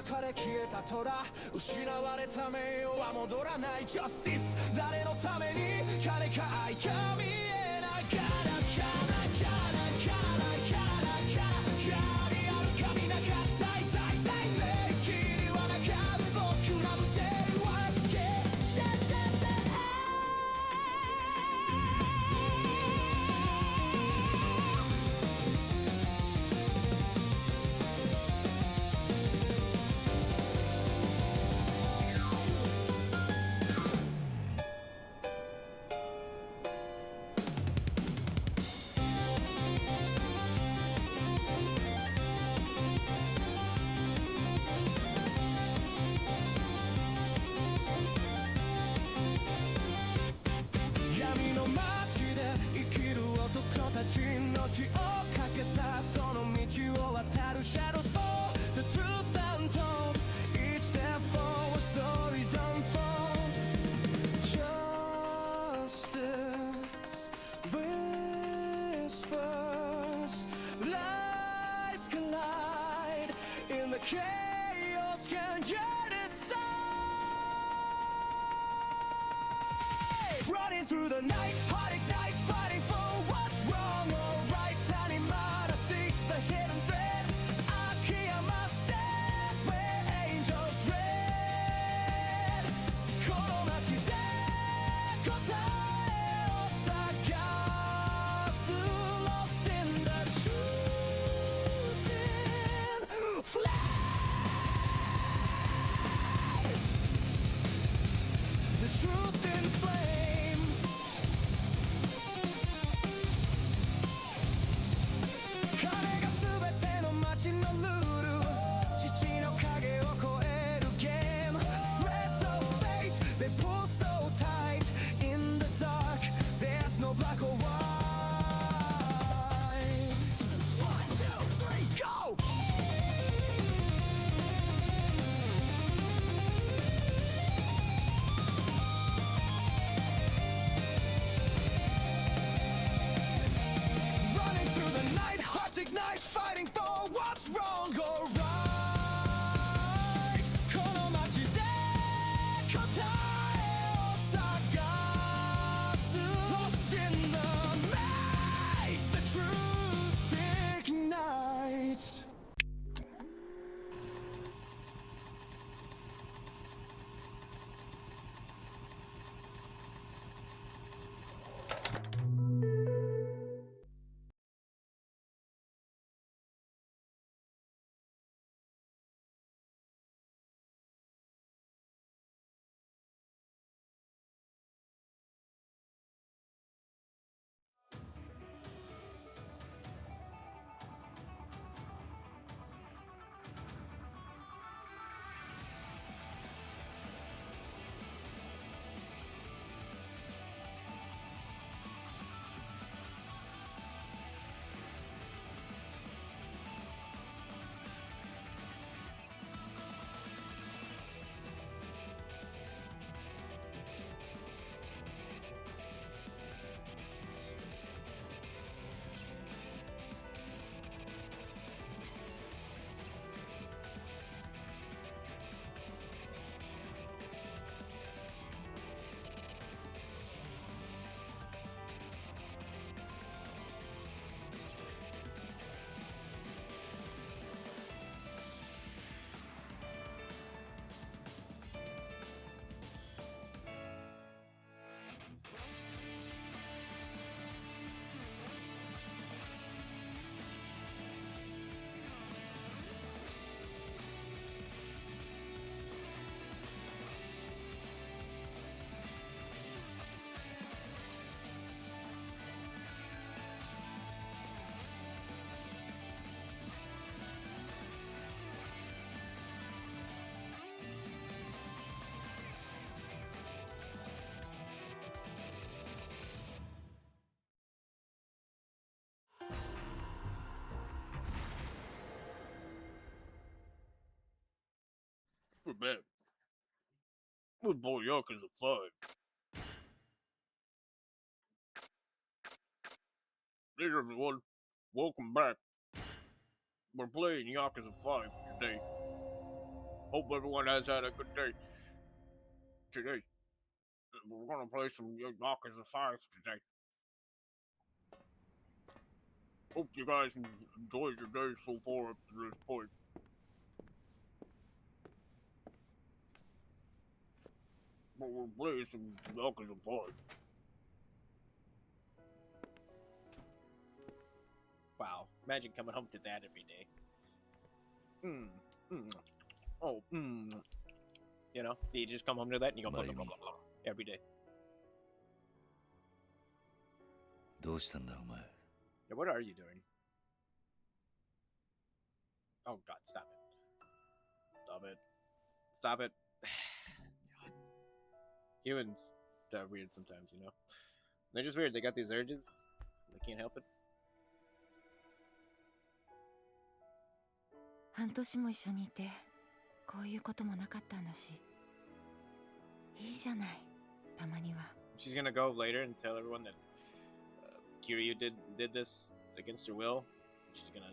中で消えた虎失われた名誉は戻らない Justice 誰のために金か愛か見えながらキャラキャラキャラキャラキャラキャラリアル神なかったいたいたい正義にはなかる僕らの手は闇の街で生きる男たち命をかけたその道を渡る Shadows for the truth untold Each step forward stories unfold Justice whispers Lies collide in the chaos can you decide Running through the night, heart ignite, fighting for what's wrong or right. Tanimada seeks the hidden thread. Akiyama stands where angels dread. この街で答えを探す Lost in the truth in flames. The truth in flames.'We're back. We're boy Yakuza 5. Hey everyone, welcome back. We're playing Yakuza 5 today. Hope everyone has had a good day. Today, we're gonna play some Knockers of Five today. Hope you guys enjoyed your day so far up to this point. But we'll play some Knockers of Five. Wow, imagine coming home to that every day. Oh, You know, you just come home to that and you go blah, blah, blah, blah, blah, every day. どうしたんだお前 Yeah, what are you doing? Oh God, stop it. Stop it. Stop it. God. Humans are weird sometimes, you know? They're just weird. They got these urges. They can't help it. 半年も一緒にいてこういうこともなかったんだしいいじゃないたまには She's gonna go later and tell everyone that Kiryu did this against her will. She's gonna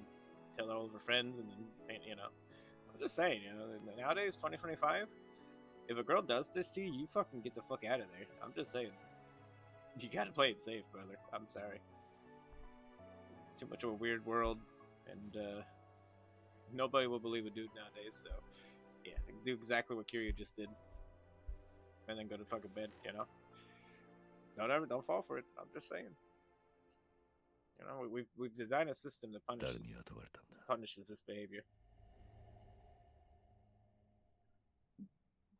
tell all of her friends and then, you know. I'm just saying, you know, nowadays, 2025, if a girl does this to you, you fucking get the fuck out of there. I'm just saying. You gotta play it safe, brother. I'm sorry. It's too much of a weird world, and nobody will believe a dude nowadays, so yeah, do exactly what Kiryu just did. And then go to fucking bed, you know? Don't fall for it. I'm just saying. You know, we've designed a system that 誰に雇われたんだ punishes this behavior.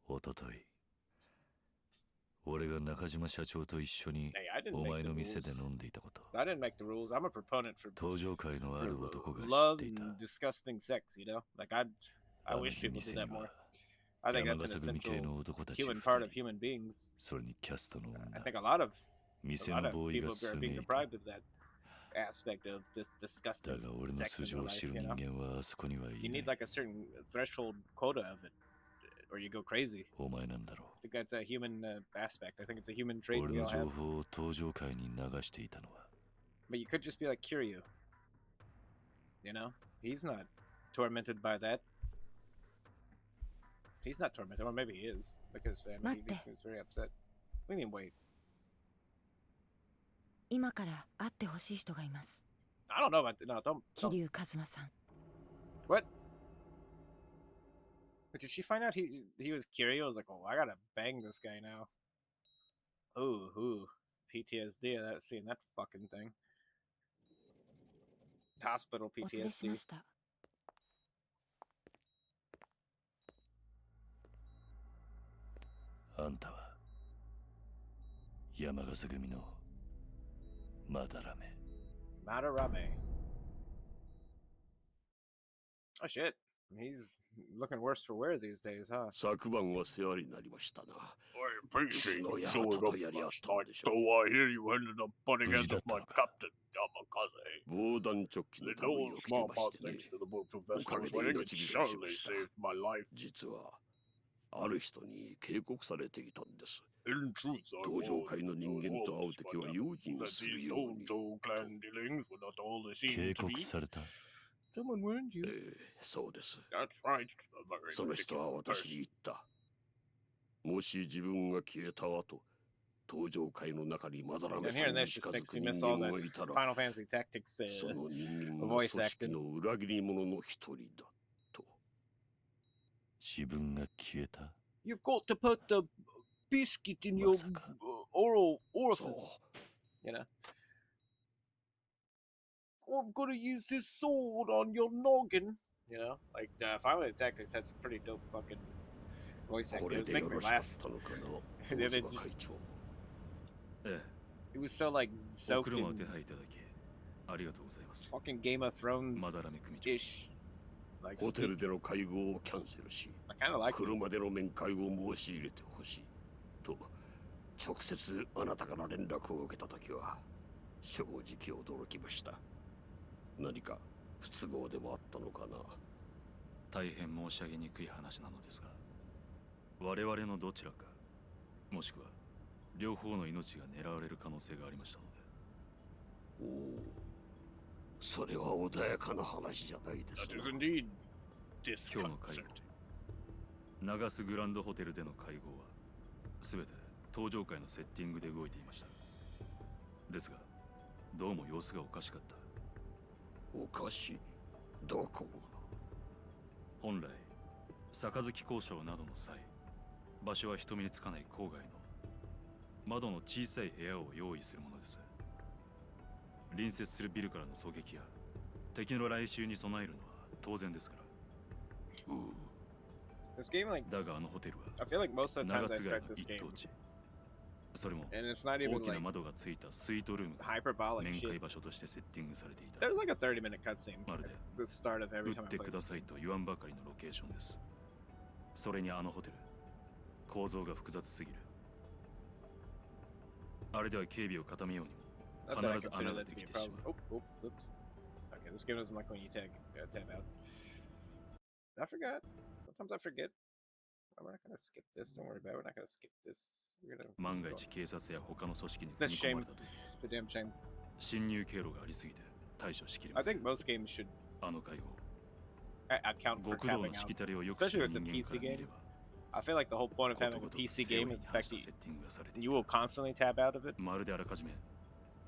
おととい俺が中島社長と一緒に Hey, I didn't お make 前 the の rules. 店で飲んでいたこと I didn't make the rules. I'm a proponent for 登場会のある男が知 love っていた and disgusting sex, you know? Like, I あの wish 日 people 店 did に that more. は I think 山 that's an 笠組系 essential の男たち human 2 part of 人 human beings. それにキャストの I 女 think a lot of 店のボーイが people 数 are 名 being いた deprived of that aspect of this だ disgusting が俺の sex 素 in 性 your を life, 知る you 人 know? 間はあそこにはい You な need い like a certain threshold quota of it, or you go crazy. お前なんだろ I think that's a human aspect. I think it's a human う trait 俺 we の all 情 have. 報を登場会に流していたのは But you could just be like Kiryu. You know? He's not tormented by that. He's not tormented, or maybe he is. Look at his family. He 待って。 seems very upset. What do you mean, wait? 今から会ってほしい人がいます I don't know about no, don't. 桐生一馬さん What? But did she find out he was Kiryu? I was like, oh, I gotta bang this guy now. Ooh. PTSD. Seeing that fucking thing. Hospital お連れしま PTSD. したあんたは山笠組のまだらめ Madarame. Oh shit. He's looking worse for wear these days, huh? 昨晩は世話になりましたな。 I appreciate you No, yeah, showing up yeah, last yeah, night, yeah. though I hear you ended up butting heads with my Bujita. captain, Yamakaze. 防弾チョッキの The ため no を着て small ま part してね thanks。to the bulletproof vest I was Okay, wearing, it let's get surely this. saved my life. 実はある人に警告されていたんです。 In truth, I 登 was 場会の人間と会うときは warned 用心 that する these ように。 Dojo clan dealings were not all they seemed 警 to 告 be. された Someone warned you. そうです。 That's right, a very その人は particular 私に person. 言った。もし自分が消えた後、登場会の中にまだら And めさ hearing んに this 近 just づ makes く me 人 miss all 間 that がいたら、 Final Fantasy Tactics その人間が voice 組織 acting. の裏切り者の一人だと。自分が消えた You've got to put the biscuit in your Masaka. oral そう orifice. You know? I'm gonna use this sword on your noggin. You know? Like, Final Fantasy Tactics had some pretty dope fucking voice こ acting. It れ was で making よ me ろしかっ laugh. たのかな、 They 東 just- 芝会長。え It was so, like, え、お soaked 車を手 in 配いただきありがとうございます。 fucking Game of Thrones まだらめ組長。 ish. Like, ホテル speak. での会合をキャンセルし、 I kind of like it. 車での面会を申し入れてほしいと直接あなたから連絡を受けたときは正直驚きました。何か不都合でもあったのかな。大変申し上げにくい話なのですが、我々のどちらか、もしくは両方の命が狙われる可能性がありましたので。おお、それは穏やかな話じゃないです That な is。indeed 今日の会 disconcerting. 流すグランドホテルでの会合は全て登場会のセッティングで動いていました。ですがどうも様子がおかしかった。おかしい？どこが？本来杯交渉などの際、場所は人目につかない郊外の窓の小さい部屋を用意するものです。隣接するビルからの狙撃や敵の来襲に備えるのは当然ですから。This game, like, だがあのホテル I feel like most は of the 流 times I すぐらい start の this 一 game, 等地。それも and it's not 大 even きな like 窓がついたスイートルームが hyperbolic 面 shit. 会場所としてセッティングされていた。 There's like a 30-minute cutscene まる at で the start of 撃 every っ time I て play くだ this さい game. と言わんばかりのロケーションです。それにあのホテル、構造が複雑すぎる。あれでは警備を固めようにも Not that I 必ず consider 穴が that で to be き a てし problem. まう。 Oops. Okay, this game doesn't like when you tab out. I forgot. Sometimes I forget. We're not gonna skip this. Don't worry about it. We're not gonna skip this. We're gonna. 万が一警察や他の組織に That's 組 a み込ま shame. れたとき、 It's a damn shame. 侵入経路がありすぎて対処しきれ I ません。 think most games should あの会合、 account for 極道 tapping のし out. きたりをよく知 Especially る if it's a 人間 PC から見れ game. ば、 I feel like the whole point of こと having a ごとく PC 正 game 義 is に the 反 fact した that セッティングがされてい you た。 will constantly tab out of it. まるであらかじめ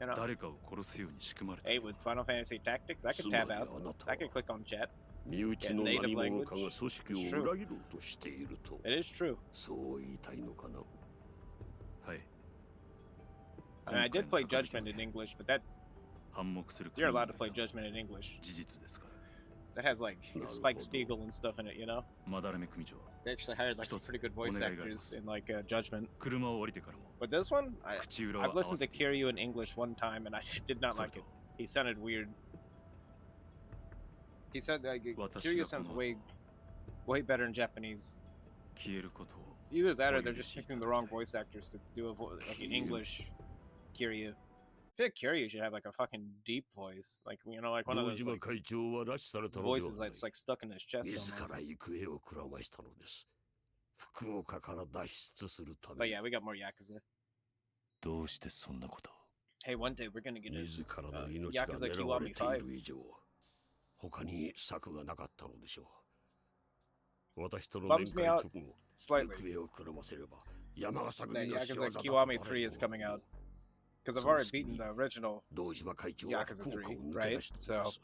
You know, 誰かを殺すように仕組まれてい hey, る。 with Final Fantasy Tactics, I つ could ま tab りあ out. なた I could は click on chat. 身内の Yeah, native 何者 language. かが組織を It's true. 裏切ろうとしていると It is true. そう言いたいのかな。はい。 I mean, I did 今回 play の杯 Judgment の in 件、 English, but that 反目する you're 国々 allowed to が play いた Judgment in English. 事実ですから。 That has like No, Spike hold on. Spiegel and stuff in it, you know? まだらめ組長、 They actually hired like some Hitotsu, pretty good voice お願いがあり actors ます in like Judgment. 車を降りてからも But this one, 口裏は I've 合わ listened せ to ている。 Kiryu in English one time and I did not それ like と it. He sounded weird. He said like, 私 Kiryu が sounds この way, 後 way better in Japanese. 消えることを Either that or Well, they're you just see picking that the wrong today. voice actors to do like an Kiryu. English Kiryu. I feel like Kiryu should have like a fucking deep voice, like you know, like one of 堂 those 島 like 会長は拉致されたのでは voices ない。 that's like stuck in his chest 自 almost. ら行方をくらましたのです。福岡から脱出するた But めに yeah, we got more Yakuza. どうしてそんなことを？ Hey, one day we're gonna get a 自らの命が Yakuza 狙われ Kiwami てい 5. る以上、他に策がなかったのでしょう。私との面 Bums me 会 out 直後、 slightly 行方をくらませれば、山笠 that 組の仕業 Yakuza だと Kiwami バ 3レる is coming out のを because I've So already skinny. beaten the original. 堂島会長は Yakuza 福岡を 3, 抜け出したのです。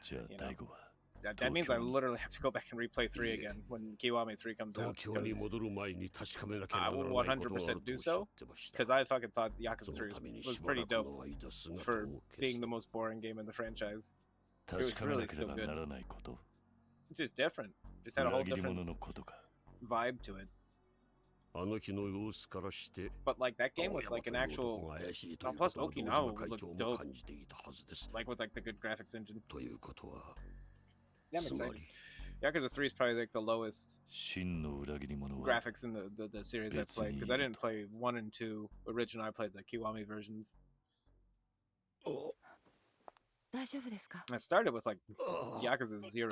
じゃあ You know. 大悟は That means I Tokyo. literally have to go back and replay 3 Yeah. again when Kiwami 3 comes 東 out 京に because 戻る前に確かめなきゃ I なら will ないことがある 100% と do おっしゃ so ってました。 because I fucking thought Yakuza そ 3 のために was しば pretty らく dope の間姿 for を消 being し the most boring game in the franchise. 確かめなけれ really ば still good. ならないこと？ It's just different. Just had a 裏 whole 切り different 者のことか。 vibe to it. あの日の様子からして But like that game 青 with 山 like と an いう男 actual が怪しいという plus ことは堂 Okinawa 島 would 会 look 長も dope. 感じていたはずです。 like with like the good graphics engine. ということは、 Yeah, I'm つま excited. り Yakuza 3 is probably like the lowest 真の裏切り者は graphics in the series I've played because I didn't play 1 and 2 original. I played the Kiwami versions. 大丈夫ですか？ I started with like あ Yakuza 0.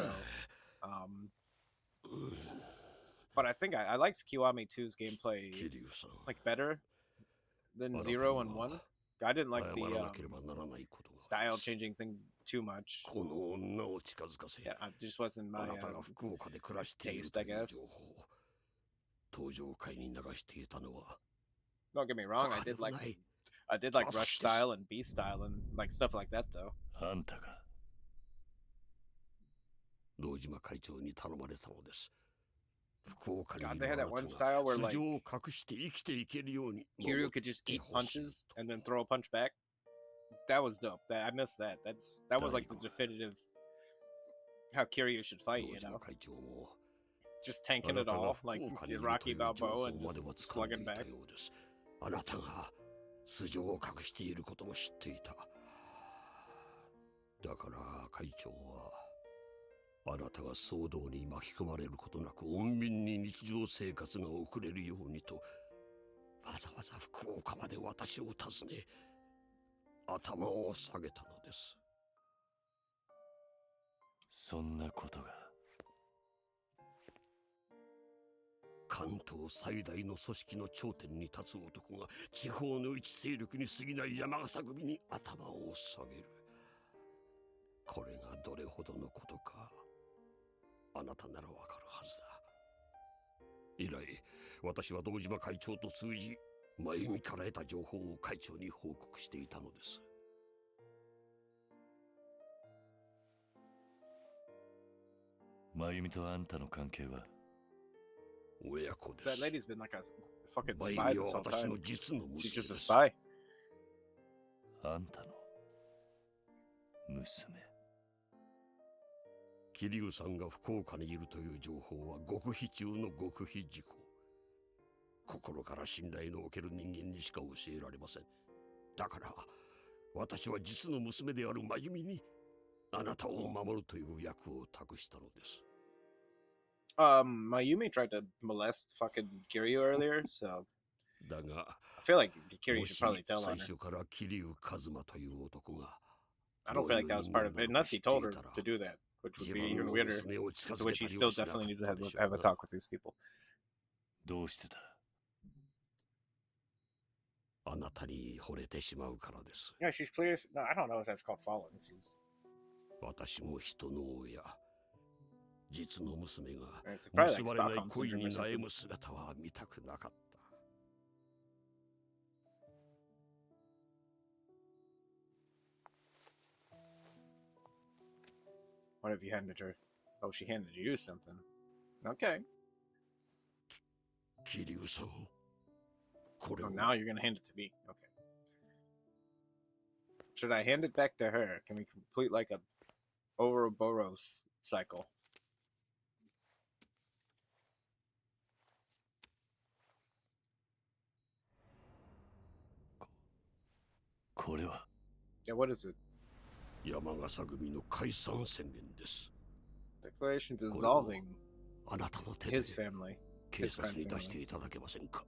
But I think I liked Kiwami 2's gameplay 桐生さん、 like better than あなた 0 and には 1. I didn't like 謝 the らなければならないことがあり style ます changing thing too much. この女を近づかせ、 Yeah, it just wasn't あ my なたが福岡で暮らしている taste, と I いう guess. 情報を登場会に流していたのは Don't get me wrong, 他でもない I did like Tough Rush shit. style and B style and like stuff like that though. あんたが堂島会長に頼まれたのです。福岡に God, い they る had あ that な one た style が where 素 like 性を隠して生きていけるように Kiryu could just eat punches and then throw a punch back. That was dope. I missed that. That was like the definitive how Kiryu should fight, 堂 you 島 know? 会長も Just あ tanking な it たが all, 福 like 岡にいる Rocky という情 Balboa 報 and ま just では掴んで slugging いた back. ようです。あなたが素性を隠していることも知っていた。だから会長はあなたが騒動に巻き込まれることなく穏便に日常生活が送れるようにとわざわざ福岡まで私を訪ね頭を下げたのです。そんなことが関東最大の組織の頂点に立つ男が地方の一勢力に過ぎない山笠組に頭を下げる。これがどれほどのことかあなたならわかるはずだ。以来、私は堂島会長と通じ、真由美から得た情報を会長に報告していたのです。真由美とあんたの関係は？親子で That す。 lady's been like a fucking 真由 spy 美は this whole 私 time. の実の She's 娘 just で a す。 spy. あんたの娘。桐生さんが福岡にいるという情報は極秘中の極秘事項。心から信頼のおける人間にしか教えられません。だから私は実の娘である真由美にあなたを守るという役を託したのです。Mayumi tried to molest fucking Kiryu earlier, so だが I feel like Kiryu も should し probably tell 最 on her. 初から桐生一馬という男が I don't feel like that was part of it, unless he told her to do that, which would 自 be 分 even の weirder. 娘を近 To づ which け he たり still はしなか definitely っ needs to た have, でしょ have う a な。 talk with these people. どうしてだ？あなたに惚れてしまうからです。 Yeah, she's clear. No, I don't know if that's called fallen. She's 私も人の親、実の娘が it's probably 結 like ばれない Stockholm 恋 syndrome に or 悩 something. む姿は見たくなかった。What have you handed her? Oh, she handed you something. Okay. 桐生さん、これ Oh, を now you're gonna hand it to me. Okay. Should I hand it back to her? Can we complete like a Ouroboros cycle? これは Yeah, what is it? 山笠組の解散宣言です。 Declaration dissolving あなたの手で his family. 警察に出していただけませんか。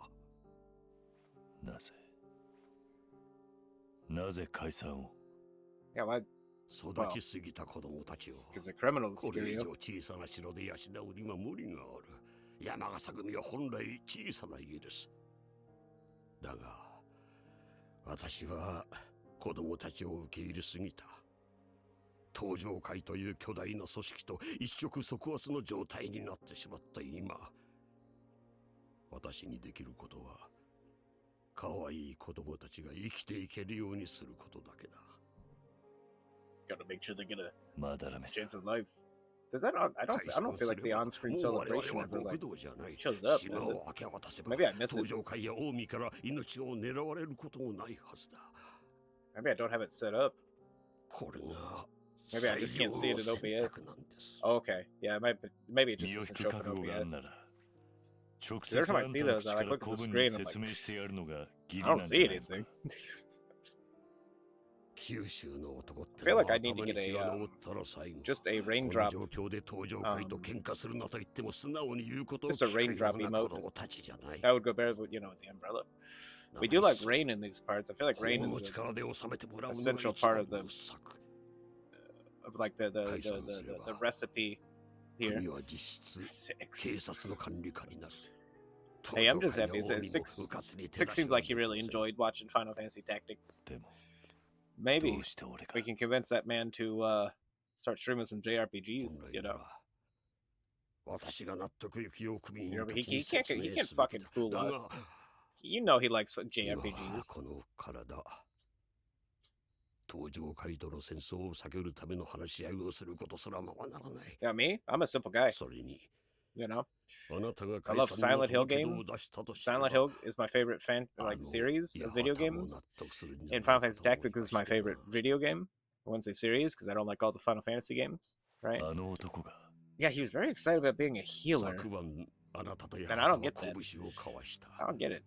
なぜ解散を？ Yeah, why? 育ちすぎた子供たちを Because the criminals これ以 scare 上 you. 小さな城で養うには無理がある。山笠組は本来小さな家です。だが私は子供たちを受け入れすぎた。東上会という巨大な組織と一触即発の状態になってしまった今、私にできることは可愛い子供たちが生きていけるようにすることだけだ。 Gotta make sure they get a まだらめさん。 chance of life. Does that? I don't feel like the on-screen もう我々 celebration は ever 極 like 道じゃない。 shows up. 島 Does it? を明け渡せば Maybe I missed 東 it. 上会や近江から命を狙われることもないはずだ。 Maybe I don't have it set up. これが Maybe I just can't see it in 最良の OBS. 選択なんです Oh, okay. Yeah, maybe it 身 just を doesn't 引 show く up in 覚悟があん OBS. なら、直 Every 接 time あ I んた see の those, 口 I か like ら look at 古 the 文 screen. に I'm like, 説明してやるのが義 I 理な don't んじゃ see ないのか。 anything. 九州の男って I feel like I need to get a, 頭に血が上ったら最後 just a この raindrop, 状況で東上会と喧嘩するなと言っても素直に言うことを just a 聞くよ raindrop うな emote. 子供たちじゃない。 That would go better with, with the umbrella. We do like rain in these parts. I feel like rain 法 is の a, 力で収めてもらうのが essential 一番 part of the- の策。 of like the recipe 国 here. は実質 Six. 警察の管理下になる。 Hey, I'm just 東上 happy. 会 It や says 近江も six. 部活に手 Six 出し seems は like he でき really ません。 enjoyed watching Final Fantasy Tactics. でも、ど Maybe うして俺が we can convince that man to start streaming some JRPGs. 本 You 来な know, ら私が納得いくよう組員 You know, た he ちに can't 説明 he can't すべき fucking だ。 fool だが us. You know he likes 今は JRPGs. この体、東上会との戦争を避けるための話し合いをすることすらままならない。 Yeah, me? I'm a simple guy. それに、 You know, あなたが I 解 love 散の Silent Hill 届け出を games. 出したとしても Silent Hill is my favorite like あの series of video 八幡も games. 納得するんじゃ And ない Final か Fantasy と思い Tactics ま is し my たよ。 favorite video game. I wouldn't say series because I don't like all the Final Fantasy games. Right? あの男が Yeah, he was very excited about being a healer. 昨晩、あなたと And 八 I 幡 don't は get that. 拳を交わした。 I don't get it.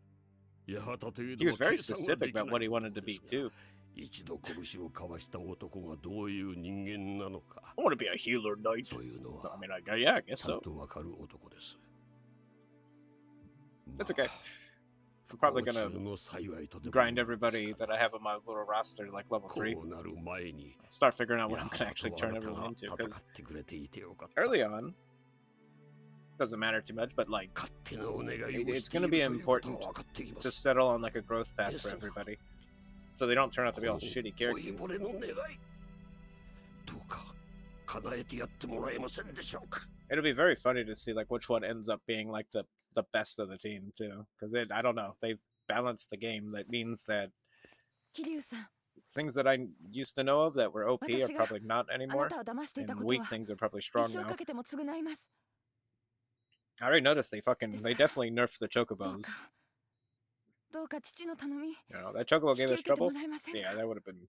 八幡という He の was は very 計算がで specific きな about い what he こ wanted と to で be すが too. 一度拳を交わした男がどういう人間なのか I want to be a healer knight. というの I は mean, yeah, I guess ちゃん so. とわかる男です。 That's okay. 不 Probably 幸 gonna 中の幸いとでも Grind everybody that I have on my little roster to like level こ 3. うなる前に Start figuring out what 八 I'm 幡 gonna actually とあ turn なた everyone が into. 戦 Because ってくれていてよかった。 early on, doesn't matter too much, but like 勝手なお願いを It's してい gonna る be ということは important 分かっていま to す。 settle on like a growth path for Yes. everybody, so they don't turn out to be all shitty 老い characters. ぼれの願い、どうか叶えてやってもらえませんでしょうか。 It'll be very funny to see like which one ends up being like the the best of the team too, because I don't know, they've balanced the game. That means that 桐生さん、 things that I used to know of that were OP are 私が probably not あな anymore, たを騙していた and こと weak は things are probably 一 strong 生 now. かけても償います。 I already noticed they This definitely nerfed the どう chocobos. かどうか父の頼み You know, that chocobo 引き gave 受 us けても trouble. らえませんか Yeah, that would have been.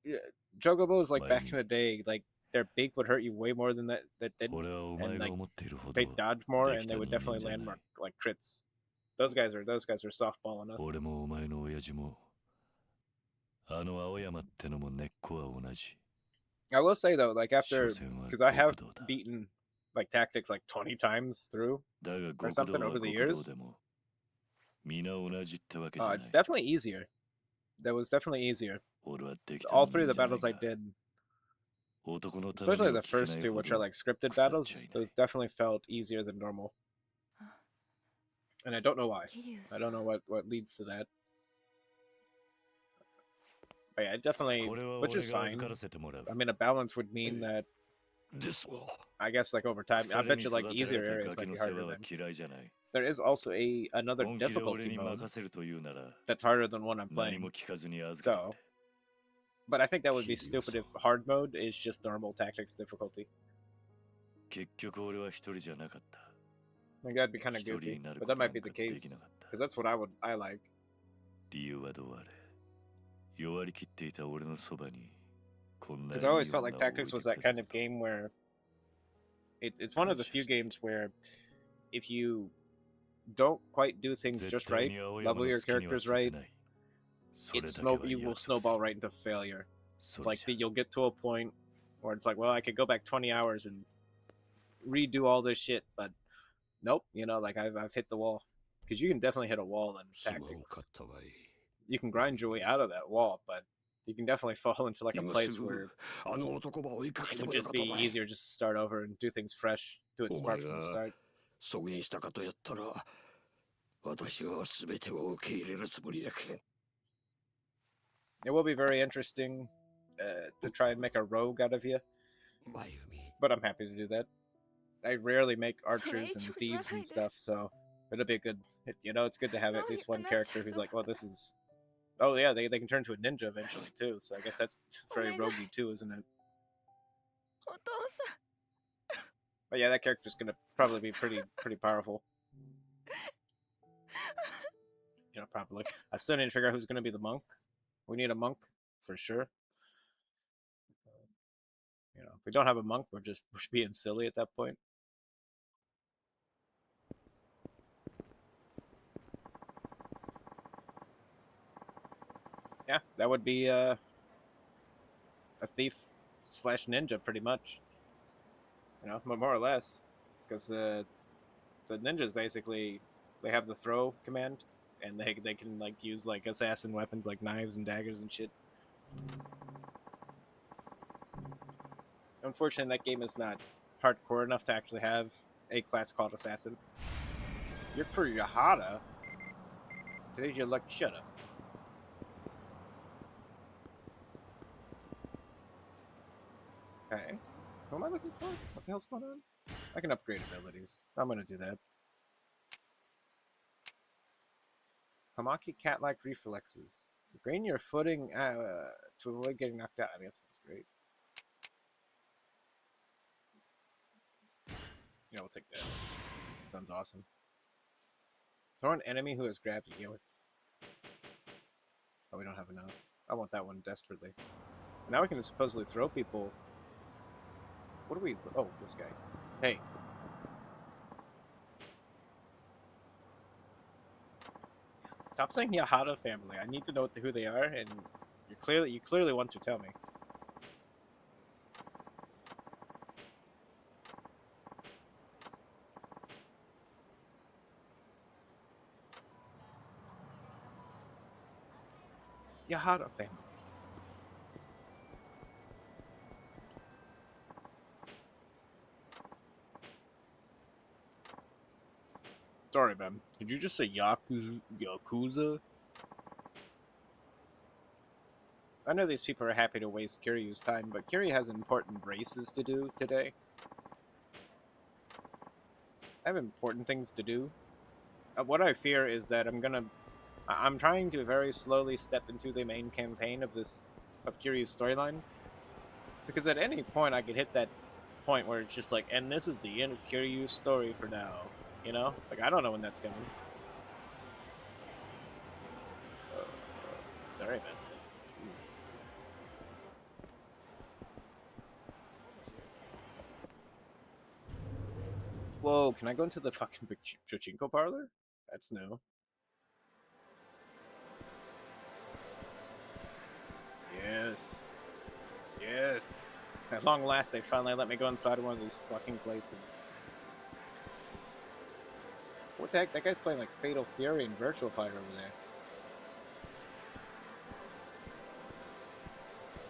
Yeah, chocobos like back Mine. in the day, like their beak would hurt you way more than that didn't. 俺はお前が思っているほど They dodge more で and き they た would 人間 definitely じゃ land な more い like crits. Those guys are softballing us. 俺もお前の親父もあの青山ってのも根っこは同じ I will say though, like after 所詮は because I have 極道だ beaten like tactics like 20 times through. だが or 極 something 道は over the 極道 years. でも皆同じってわけじゃない It's definitely easier. That was definitely easier. 俺はできた All 人 three of 間 the じゃない battles I が did, 男のために especially は the 聞けない first two, ほ which are ど like scripted 腐っ battles, ちゃいない those definitely felt easier than normal. And I don't know why. 桐生さ I ん don't know what leads to that. But yeah, definitely, これは which 俺 is が fine. 預からせてもらう I mean, a balance would mean that ですが I guess like over time, I 腐れ bet に you like 育てら easier れた areas ガ might キ be の世 harder 話は than. 嫌いじゃない There is also another 本気で俺 difficulty に mode 任せるというなら that's harder than one I'm 何 playing. も聞かずに預かって But I think that would be Kill stupid if yourself. hard mode is just normal tactics difficulty. 結局俺は一人じゃなかった I think that'd be kind of 一人 goofy, になる but こ that とな might ん be か the で case きなかった because that's what I like. 理由はどうあれ弱りきっていた俺のそばにこんな Because I always いい felt like 女を置い tactics て was that くれ kind of game where it's one of the few games where if you don't quite do things 絶 just 対 right, に青山 level の your 好きには characters させ right, ないそれだけは you will 約束す snowball る right into failure. そ It's れ like じゃ you'll get to a point where it's like, well, I could go back 20 hours and redo all this shit, but nope, you know, like I've hit the wall. Because you can definitely hit a wall in すまんかっ tactics. たわい You can grind your way out of that wall, but you can definitely fall into like a 今 place す where ぐあの男ば追いかけ it て would もよ just かった be わい easier just to start over and do things fresh, do it Oh smart my from the God. start. そげんしたかとやったら私は全てを受け入れるつもりやけん It will be very interesting to try and make a rogue out of you, 真由美 but I'm happy to do that. I rarely make archers and Sorry, thieves and tried. stuff, so it'll be a good. You know, it's good to have at No, least you're one not character who's so like, well, this is. Oh yeah, they can turn to a ninja eventually too. So I guess that's very Oh my God. roguey too, isn't it? お父さん But yeah, that character's gonna probably be pretty powerful. You know, probably. I still need to figure out who's gonna be the monk. We need a monk for sure. You know, if we don't have a monk, we're being silly at that point. Yeah, that would be a thief slash ninja, pretty much. You know, more or less, because the ninjas basically they have the throw command, and they can like use like assassin weapons like knives and daggers and shit. Unfortunately, that game is not hardcore enough to actually have a class called assassin. You're for Yahada. Today's your luck. Shut up. Okay. Who am I looking for? What the hell's going on? I can upgrade abilities. I'm gonna do that. Kamaki cat-like reflexes. Gain your footing to avoid getting knocked out. I mean, that sounds great. Yeah, we'll take that. Sounds awesome. Throw an enemy who has grabbed you. Oh, we don't have enough. I want that one desperately. Now we can supposedly throw people. What do we... Oh, this guy. Hey. Stop saying Yahada family. I need to know who they are, and you clearly want to tell me. Yahada family. Sorry, man. Did you just say Yakuza? I know these people are happy to waste Kiryu's time, but Kiryu has important races to do today. have important things to do. What I fear is that I'm trying to very slowly step into the main campaign of Kiryu's storyline, because at any point I could hit that point where it's just like, and this is the end of Kiryu's story for now. You know, like I don't know when that's coming. Sorry about that. Jeez. Whoa, can I go into the fucking pachinko parlor? That's new. Yes. Yes. At long last, they finally let me go inside one of these fucking places. What the heck? That guy's playing like Fatal Fury and Virtual Fighter over there.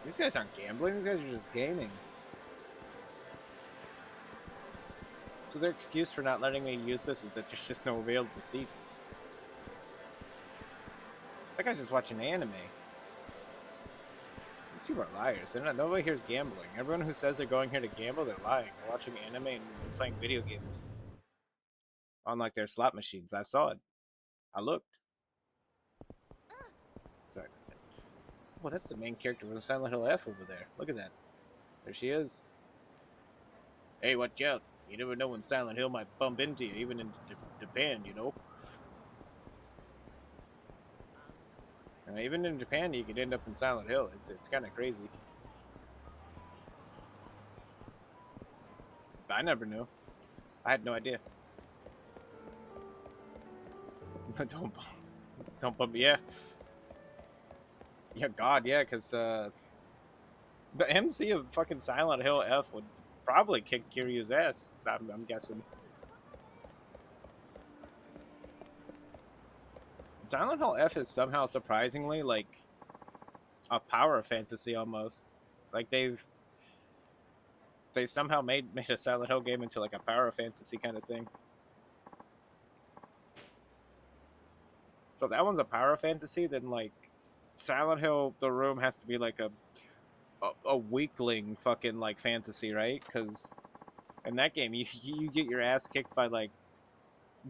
These guys aren't gambling, these guys are just gaming. So their excuse for not letting me use this is that there's just no available seats. That guy's just watching anime. These people are liars. Nobody here's gambling. Everyone who says they're going here to gamble, they're lying. They're watching anime and playing video games on like their slot machines. I saw it. I looked. Sorry about that. Well, that's the main character from Silent Hill F over there. Look at that. There she is. Hey, watch out. You never know when Silent Hill might bump into you, even in Japan, you know? Even in Japan, you could end up in Silent Hill. It's kind of crazy. I never knew. I had no idea. Don't bump. Yeah. Yeah, God, yeah, because the MC of fucking Silent Hill F would probably kick Kiryu's ass, I'm guessing. Silent Hill F is somehow surprisingly like a power fantasy almost. Like they somehow made a Silent Hill game into like a power fantasy kind of thing. So if that one's a power fantasy, then like Silent Hill The Room has to be like a weakling fucking like fantasy, right? Because in that game you get your ass kicked by like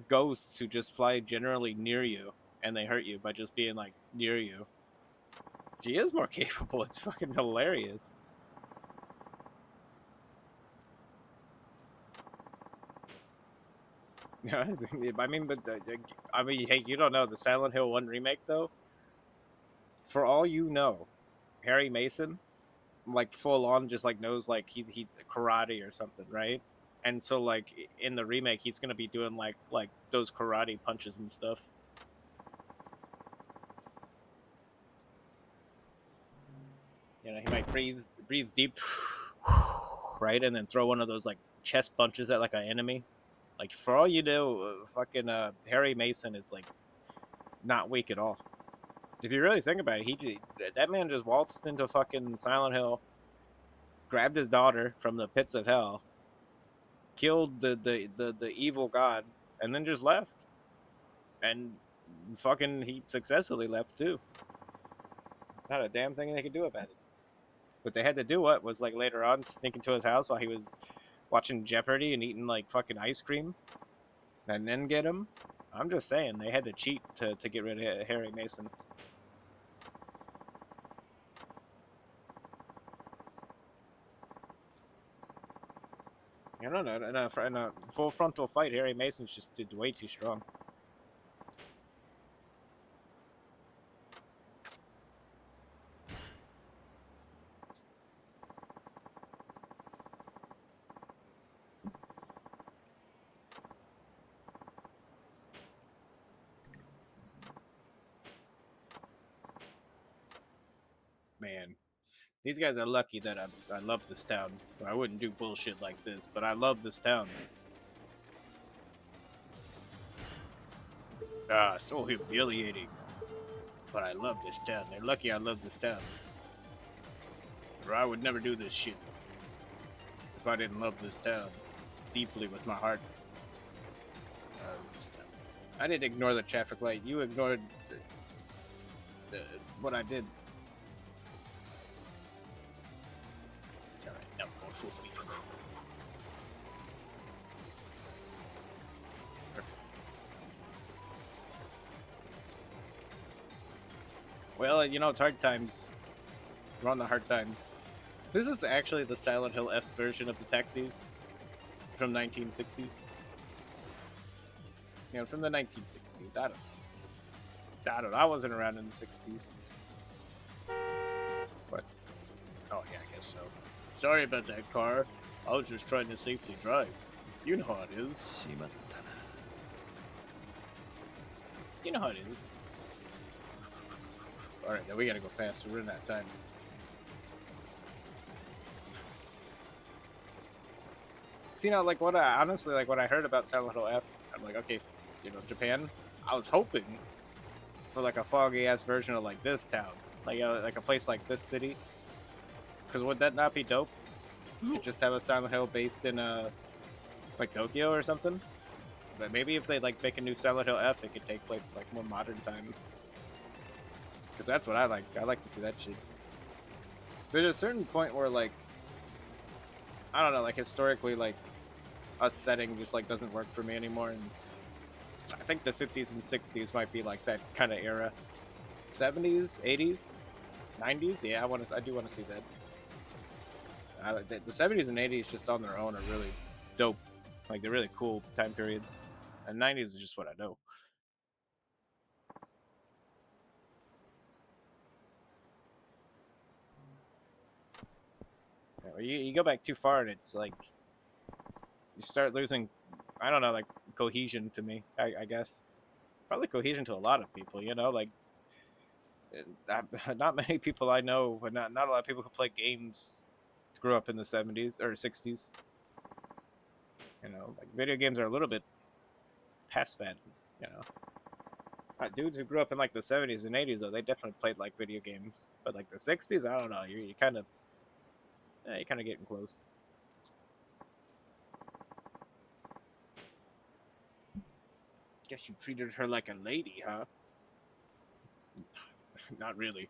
ghosts who just fly generally near you and they hurt you by just being like near you. She is more capable. It's fucking hilarious. I mean, but hey, you don't know the Silent Hill 1 remake though. For all you know, Harry Mason, like full on, just like knows like he's karate or something, right? And so like in the remake, he's gonna be doing like those karate punches and stuff. You know, he might breathe deep, right, and then throw one of those like chest punches at like an enemy. Like for all you know, fucking Harry Mason is like not weak at all. If you really think about it, that man just waltzed into fucking Silent Hill, grabbed his daughter from the pits of hell, killed the evil god, and then just left. And fucking he successfully left too. Not a damn thing they could do about it. What they had to do was like later on sneak into his house while he was watching Jeopardy and eating like fucking ice cream, and then get him. I'm just saying they had to cheat to get rid of Harry Mason. I don't know. In a full frontal fight, Harry Mason's just way too strong. Man, these guys are lucky that I love this town. I wouldn't do bullshit like this, but I love this town. Ah, so humiliating. But I love this town. They're lucky I love this town. Or I would never do this shit if I didn't love this town deeply with my heart. I didn't ignore the traffic light. You ignored what I did. It's alright. Now I'm going full speed. Well, you know, it's hard times. We're on the hard times. This is actually the Silent Hill F version of the taxis from 1960s. You know, from the 1960s. I don't know. I wasn't around in the 60s. But, oh yeah, I guess so. Sorry about that, car. I was just trying to safely drive. You know how it is. しまったな。 You know how it is. Alright, now we gotta go fast. We're running out of time. See, now, like, what I honestly, like, when I heard about Silent Hill F, I'm like, okay, you know, Japan. I was hoping for like a foggy ass version of like this town, like a place like this city. Because would that not be dope to just have a Silent Hill based in like Tokyo or something? But maybe if they like make a new Silent Hill F, it could take place in, like more modern times. Because that's what I like. I like to see that shit. There's a certain point where like, I don't know, like historically, like a setting just like doesn't work for me anymore. And I think the 50s and 60s might be like that kind of era. 70s, 80s, 90s. Yeah, I do want to see that. The 70s and 80s just on their own are really dope. Like they're really cool time periods. And 90s is just what I know. You go back too far and it's like you start losing, I don't know, like cohesion to me, I guess. Probably cohesion to a lot of people, you know, like not many people I know, but not a lot of people who play games grew up in the 70s or 60s. You know, like video games are a little bit past that, you know. Dudes who grew up in like the 70s and 80s though, they definitely played like video games. But like the 60s, I don't know, you're kind of getting close. Guess you treated her like a lady, huh? Not really.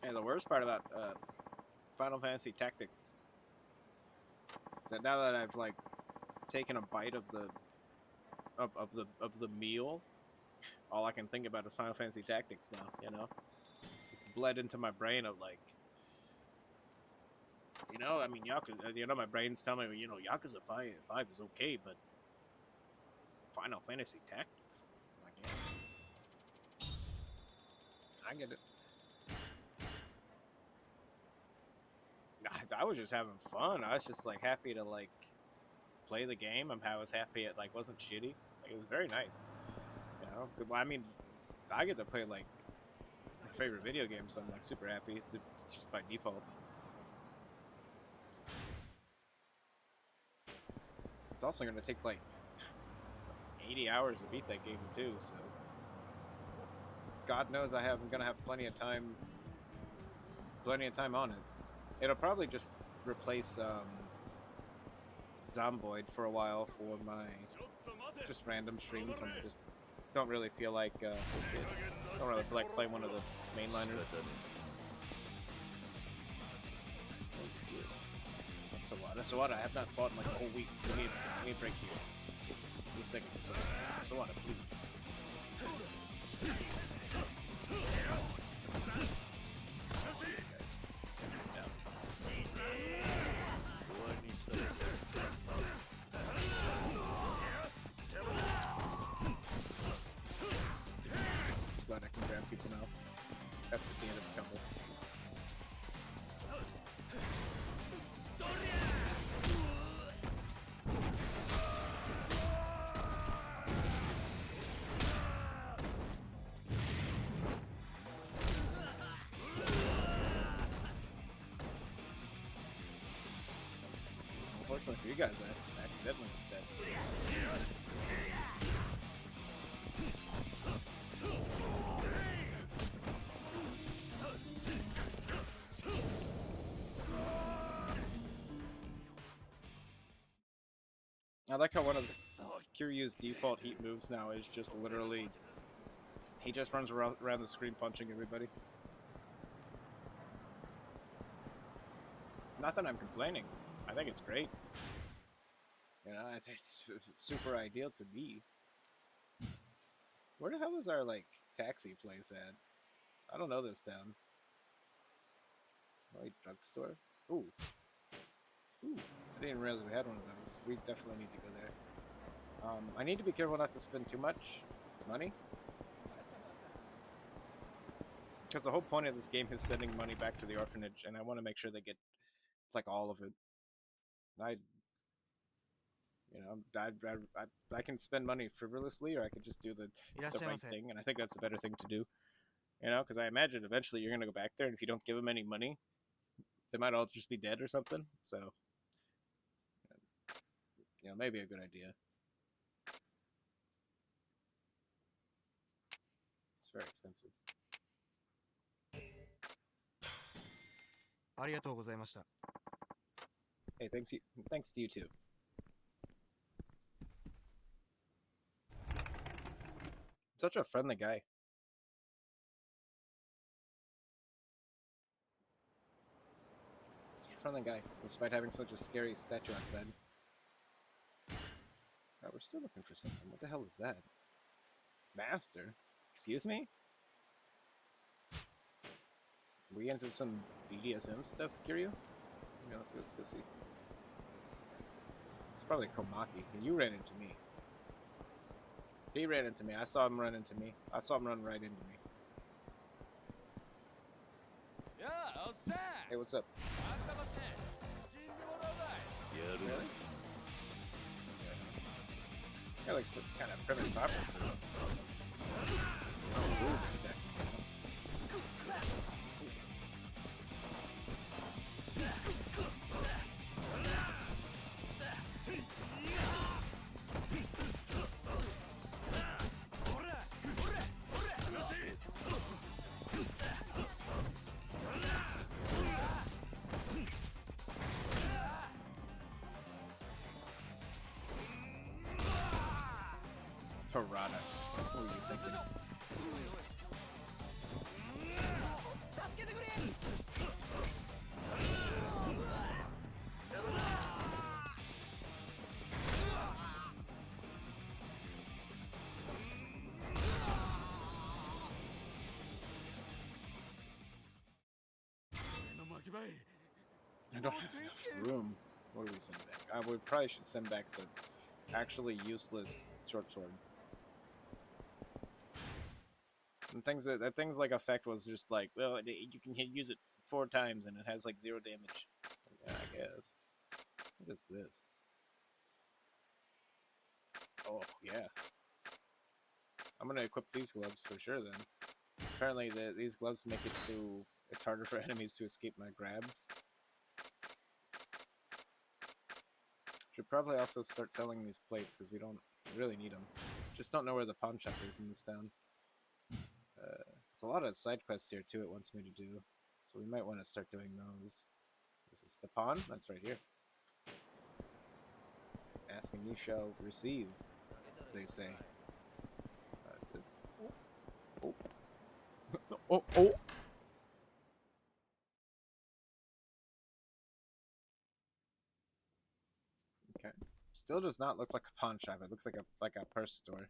And the worst part about Final Fantasy Tactics is that now that I've like taken a bite of the meal, all I can think about is Final Fantasy Tactics now. You know, it's bled into my brain of like, you know, I mean, Yakuza. You know, my brain's telling me, you know, Yakuza 5 is okay, but Final Fantasy Tactics, like, yeah, I get it. I was just having fun. I was just like happy to like play the game. I was happy it like wasn't shitty. Like it was very nice. You know, I mean, I get to play like my favorite video game, so I'm like super happy just by default. It's also gonna take like 80 hours to beat that game too. So God knows I'm gonna have plenty of time on it. It'll probably just replace Zomboid for a while for my just random streams when I just don't really feel like don't really feel like playing one of the mainliners. That's a lot. I have not fought in like a whole week. Let me break here. Give me a second. That's a lot, please. Glad I can grab people now. After the end of the combo. Unfortunately for you guys, I accidentally did that. So. I like how one of Kiryu's default heat moves now is just literally He just runs around the screen punching everybody. Not that I'm complaining. I think it's great. You know, I think it's super ideal to me. Where the hell is our, like, taxi place at? I don't know this town. Right, drugstore? Ooh. Ooh. I didn't even realize we had one of those. We definitely need to go there. I need to be careful not to spend too much money. Because the whole point of this game is sending money back to the orphanage, and I want to make sure they get, like, all of it. I can spend money frivolously, or I could just do the right thing, and I think that's the better thing to do. You know, because I imagine eventually you're going to go back there, and if you don't give them any money, they might all just be dead or something. So, you know, maybe a good idea. It's very expensive. ありがとうございました。 Hey, thanks to you too. Such a friendly guy. Such a friendly guy, despite having such a scary statue outside. Oh, we're still looking for something. What the hell is that? Master? Excuse me? We into some BDSM stuff, Kiryu? Yeah, let's go see. It's probably Komaki. You ran into me. He ran into me. I saw him run into me. I saw him run right into me. Hey, what's up? Really? Yeah, looks kind of primitive proper. Oh, ooh, okay. Torada. What were you thinking? I don't have enough room. What do we send back? We probably should send back the actually useless short sword. And that thing's like effect was just like, well, you can use it 4 times and it has like 0 damage. Yeah, I guess. What is this? Oh yeah. I'm gonna equip these gloves for sure then. Apparently these gloves make it so it's harder for enemies to escape my grabs. Should probably also start selling these plates because we don't really need them. Just don't know where the pawn shop is in this town. There's a lot of side quests here too it wants me to do, so we might want to start doing those. Is this the pawn? That's right here. Ask and you shall receive, they say. What is this? Oh. Oh, oh! Okay. Still does not look like a pawn shop. It looks like a purse store.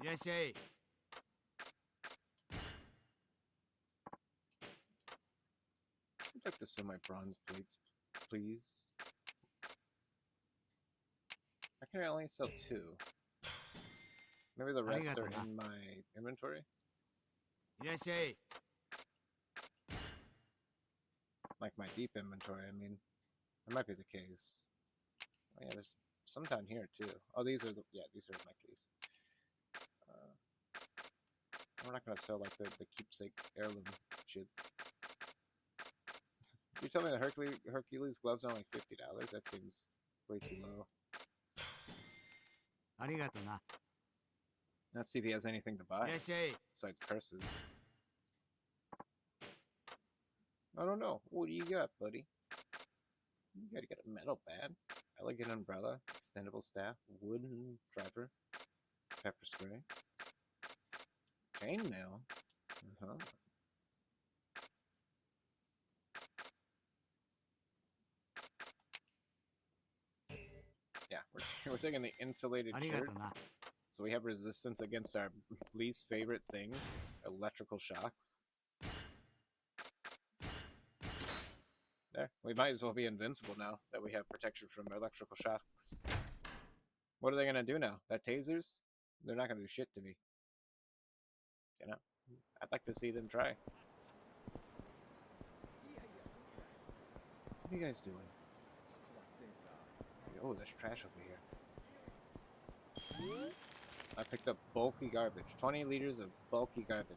いらっしゃい。 I'd like to sell my bronze plates, please. Why can I only sell 2? Maybe the rest are in my inventory? いらっしゃい。 Like my deep inventory, I mean. That might be the case. Oh yeah, there's some down here too. Oh, these are these are in my case. We're not gonna sell like the keepsake heirloom shits. You tell me the Hercules gloves are only $50? That seems way too low. ありがとな。 Let's see if he has anything to buy いらっしゃい。 besides purses. I don't know. What do you got, buddy? You gotta get a metal bat, elegant umbrella, extendable staff, wooden driver, pepper spray, Chainmail. Uh-huh. Yeah, we're taking the insulated ありが shirt. とな。 So we have resistance against our least favorite thing, electrical shocks. There, we might as well be invincible now that we have protection from electrical shocks. What are they gonna do now? That tasers? They're not gonna do shit to me. You know, I'd like to see them try. What are you guys doing? Oh, there's trash over here. I picked up bulky garbage. 20 liters of bulky garbage.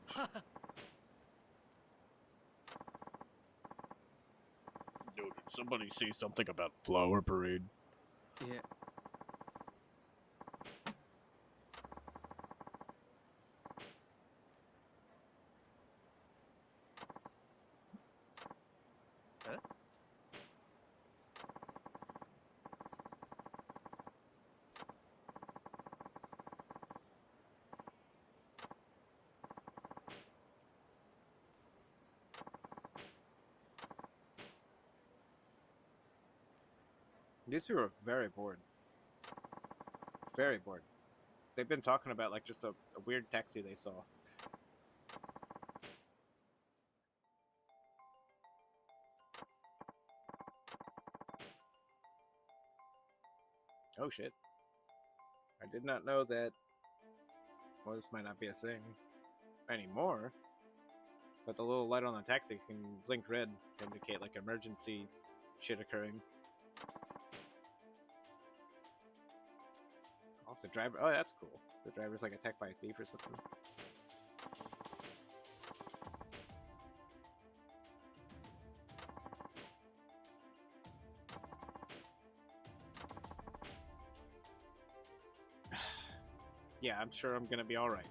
Yo, did somebody say something about flower parade? Yeah. These people are very bored. Very bored. They've been talking about like just a weird taxi they saw. Oh shit. I did not know that. Well, this might not be a thing anymore. But the little light on the taxi can blink red to indicate like emergency shit occurring. Oh, if the driver. Oh, that's cool. The driver's like attacked by a thief or something. Yeah, I'm sure I'm gonna be all right.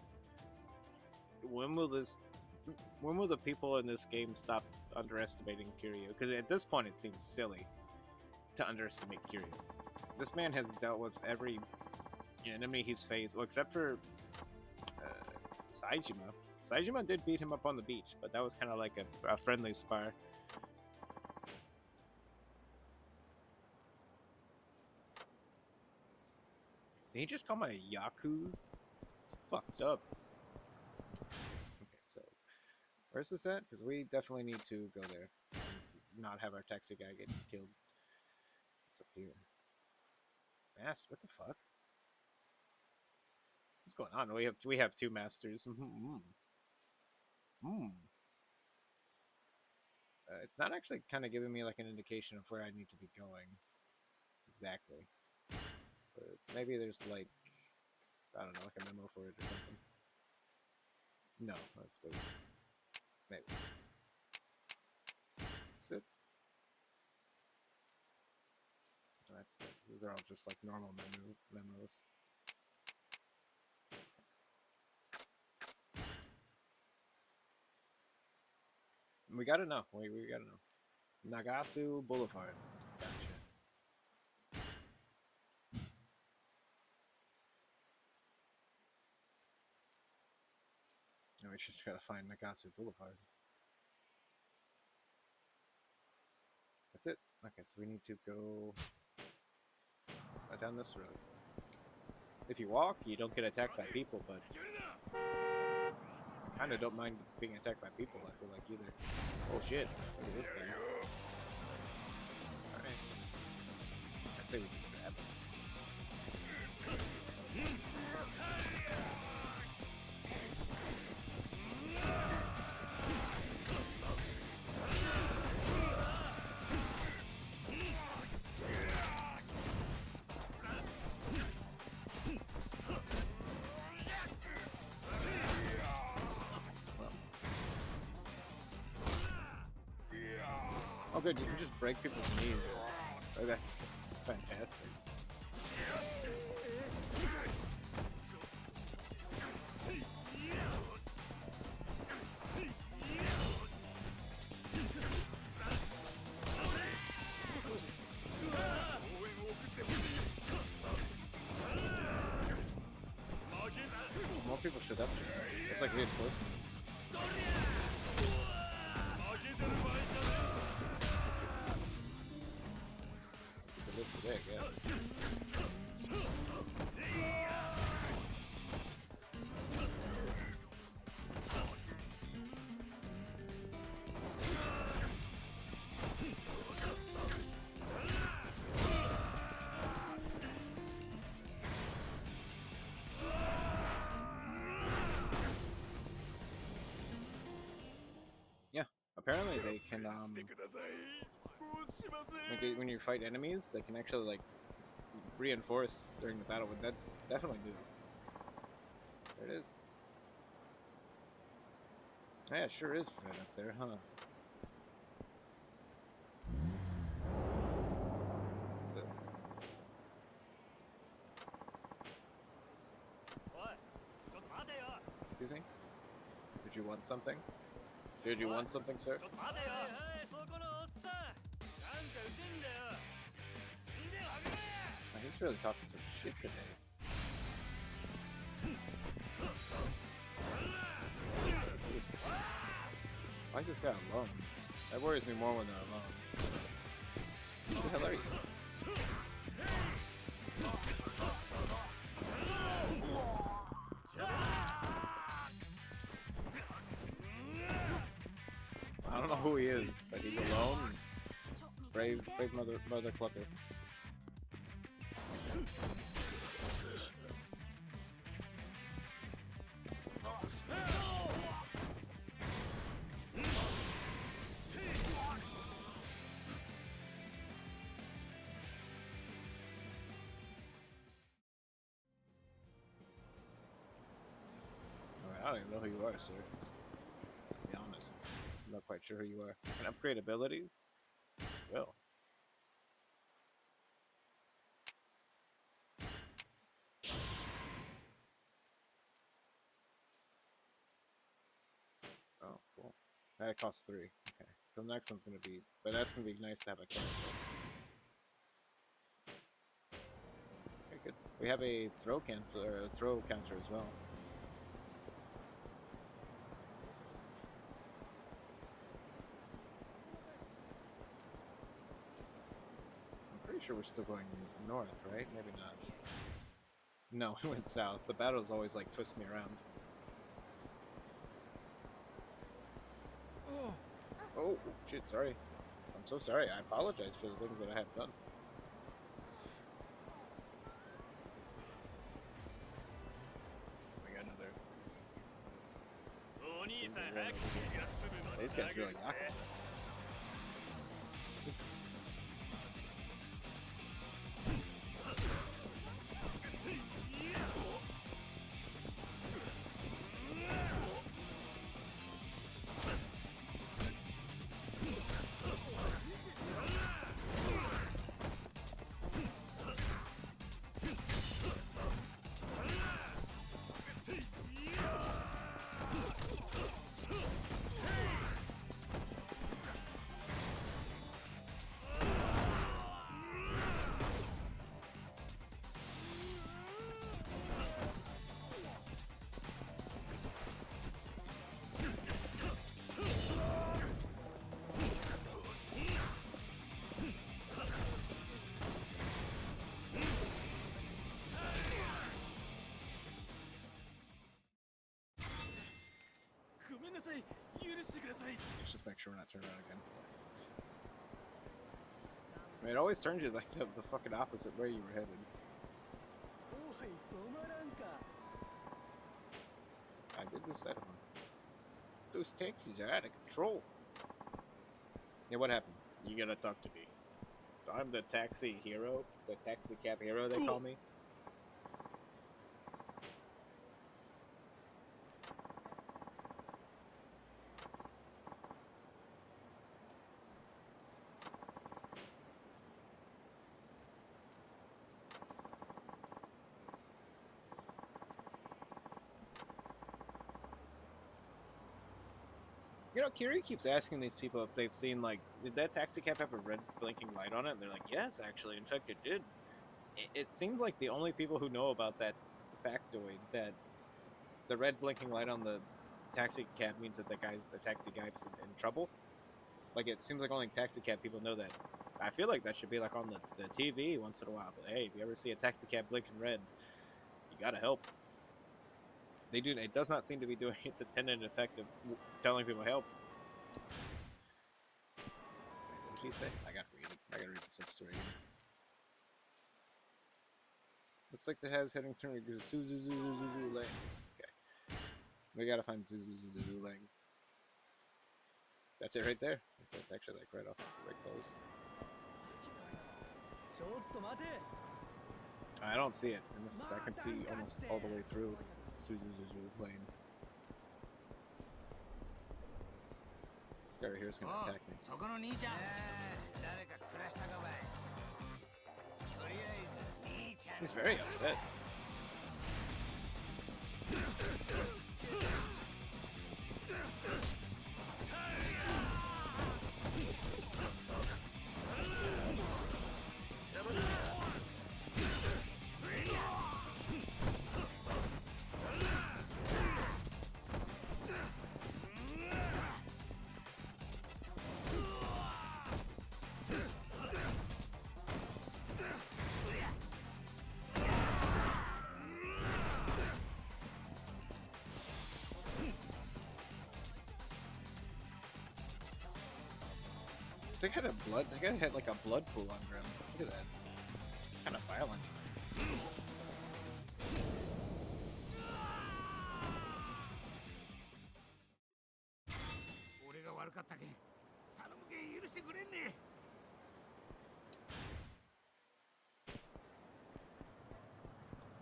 When will this? When will the people in this game stop underestimating Kiryu? Because at this point, it seems silly to underestimate Kiryu. This man has dealt with every enemy he's faced, well, except for Saejima. Saejima did beat him up on the beach, but that was kind of like a friendly spar. Did he just call my Yakuza? It's fucked up. Okay, so where's this at? Because we definitely need to go there and not have our taxi guy get killed. What's up here? Master, what the fuck? What's going on? We have two masters. It's not actually kind of giving me like an indication of where I need to be going exactly. But maybe there's like, I don't know, like a memo for it or something. No, let's wait. Maybe. Sit. These are all just like normal memos. We gotta know. We gotta know. Nagasu Boulevard. Gotcha. Now we just gotta find Nagasu Boulevard. That's it. Okay, so we need to go down this road. If you walk, you don't get attacked by people, but I kind of don't mind being attacked by people, I feel like, either. Oh shit, look at this guy. Alright. I'd say we just grab him. Oh good, you can just break people's knees. Oh, that's fantastic. More people should up just Looks like reinforcements. To live today, I guess. Apparently they can when you fight enemies, they can actually like reinforce during the battle, but that's definitely new. There it is. Yeah, it sure is right up there, huh? Excuse me? Did you want something? Did you want something, sir? He's really talking some shit today. Who is this guy? Why is this guy alone? That worries me more when they're alone. Who the hell are you? I don't know who he is, but he's alone. Brave mother clucker. I don't even know who you are, sir. To be honest, I'm not quite sure who you are. Can upgrade abilities? Well. Oh, cool. That costs 3. Okay, so the next one's gonna be, but that's gonna be nice to have a cancel. Okay, good. We have a throw cancel or a throw counter as well. Pretty sure we're still going north, right? Maybe not. No, we went south. The battles always like twist me around. Oh, shit, sorry. I'm so sorry. I apologize for the things that I have done. We got another. These guys really knock us. Let's just make sure we're not turned around again. I mean, it always turns you like the fucking opposite way you were headed. I did lose sight of him. Those taxis are out of control. Yeah, what happened? You gotta talk to me. I'm the taxi hero, the taxi cab hero they call me. You know, Kiri keeps asking these people if they've seen, like, did that taxi cab have a red blinking light on it? And they're like, yes, actually. In fact, it did. It seems like the only people who know about that factoid that the red blinking light on the taxi cab means that the taxi guy's in trouble. Like, it seems like only taxi cab people know that. I feel like that should be like on the TV once in a while. But hey, if you ever see a taxi cab blinking red, you gotta help. They do. It does not seem to be doing its intended effect of telling people help. What did he say? I gotta read it. I gotta read the sub-story again. Looks like the has heading through Zuzu Lane. Okay. We gotta find Zuzu Lane. That's it right there. It's actually like right close. I don't see it. And this is, I can see almost all the way through Zuzu Lane. This guy right here is gonna attack me. He's very upset. They had They had like a blood pool under him. Look at that. It's kind of violent.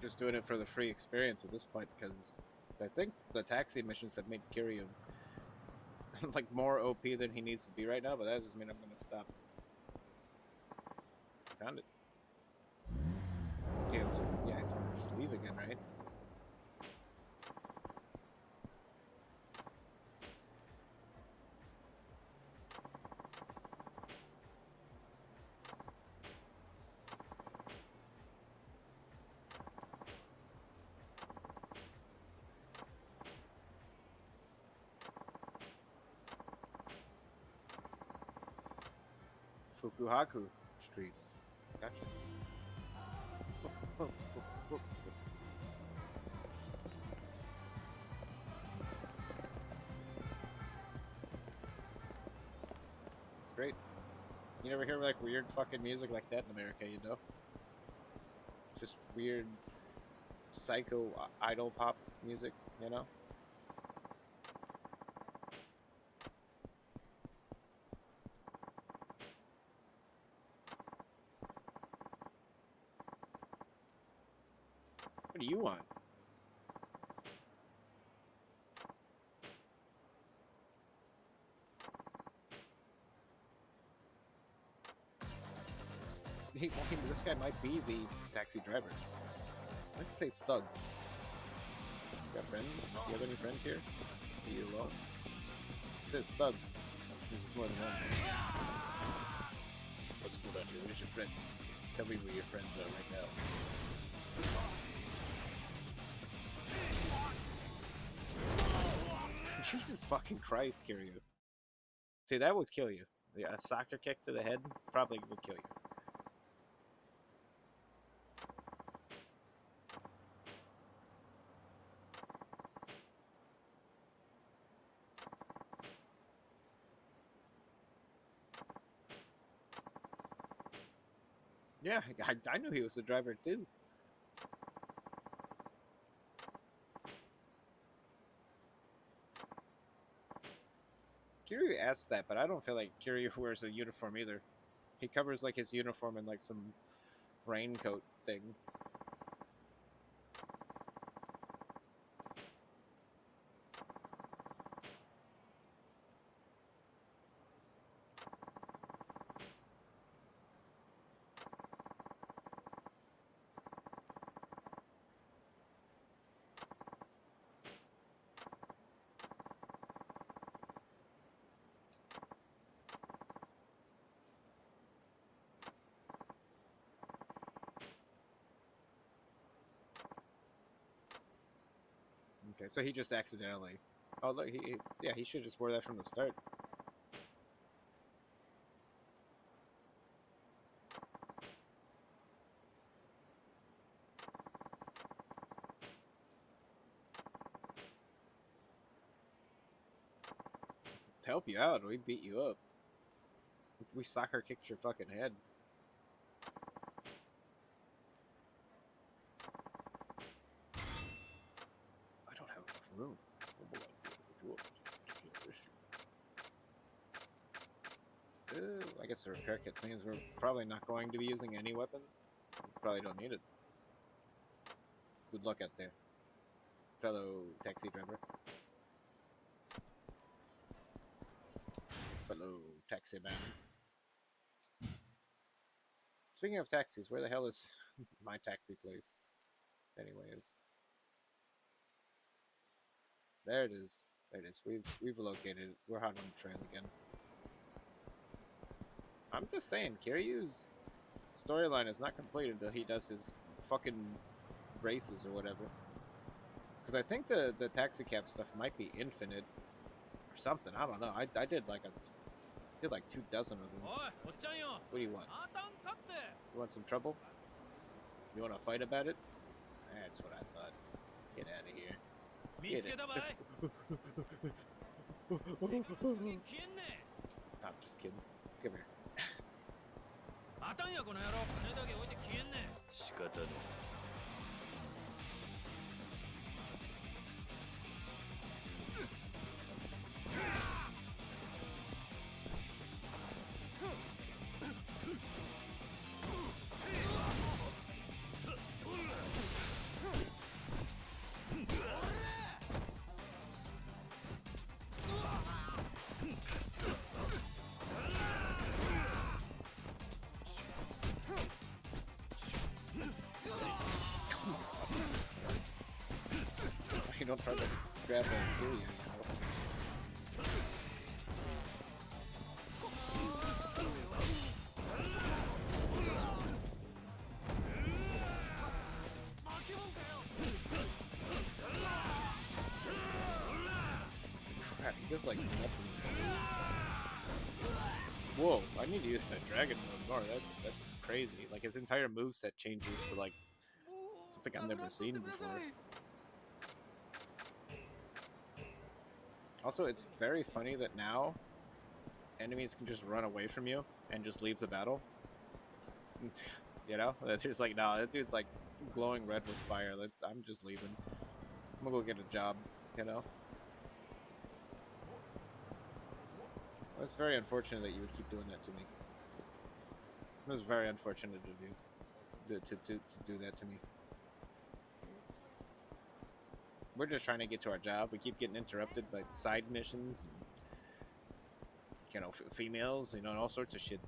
Just doing it for the free experience at this point, because I think the taxi missions have made Kiryu like more OP than he needs to be right now, but that doesn't mean I'm gonna stop. Found it. Yeah, so just leave again, right? Fukuhaku Street. Gotcha. It's great. You never hear like weird fucking music like that in America, you know? Just weird psycho idol pop music, you know? What do you want? This guy might be the taxi driver. Let's say thugs. You got friends? Do you have any friends here? Are you alone? It says thugs. This is more than one. What's going on here? Where's your friends? Tell me where your friends are right now. Jesus fucking Christ, Kiryu. See, that would kill you. Yeah, a soccer kick to the head probably would kill you. Yeah, I knew he was the driver too. Kiryu asked that, but I don't feel like Kiryu wears a uniform either. He covers like his uniform in like some raincoat thing. Okay, so he just accidentally. Oh look, yeah, he should just wore that from the start. To help you out, we beat you up. We soccer kicked your fucking head. I don't have enough room. What will I do? I guess the repair kit thing is we're probably not going to be using any weapons. We probably don't need it. Good luck out there, fellow taxi driver. Fellow taxi man. Speaking of taxis, where the hell is my taxi place? Anyways. There it is. There it is. We've located it. We're hot on the trail again. I'm just saying, Kiryu's storyline is not complete until he does his fucking races or whatever. Because I think the taxi cab stuff might be infinite or something. I don't know. I did like 2 dozen of them. What do you want? You want some trouble? You want to fight about it? That's what I thought. Get out of here. Get it. I'm just kidding. Come here. あたんやこの野郎金だけ置いて消えんね仕方ない。You don't try to grab and kill you, you know? Crap, he goes like nuts in this one. Whoa, I need to use that dragon mode more. That's crazy. Like his entire moveset changes to like something I've never seen before. Also, it's very funny that now enemies can just run away from you and just leave the battle. You know? There's like, nah, that dude's like glowing red with fire. I'm just leaving. I'm gonna go get a job, you know? It's very unfortunate that you would keep doing that to me. It was very unfortunate of you to do that to me. We're just trying to get to our job. We keep getting interrupted by side missions and, you know, females, you know, and all sorts of shit.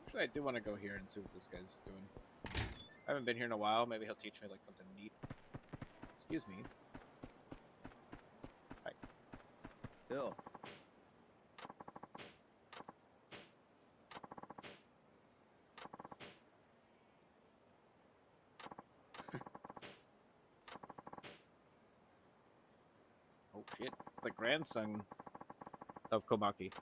Actually, I do want to go here and see what this guy's doing. I haven't been here in a while. Maybe he'll teach me, like, something neat. Excuse me. Hi. Yo. Oh shit. It's the grandson of Komaki.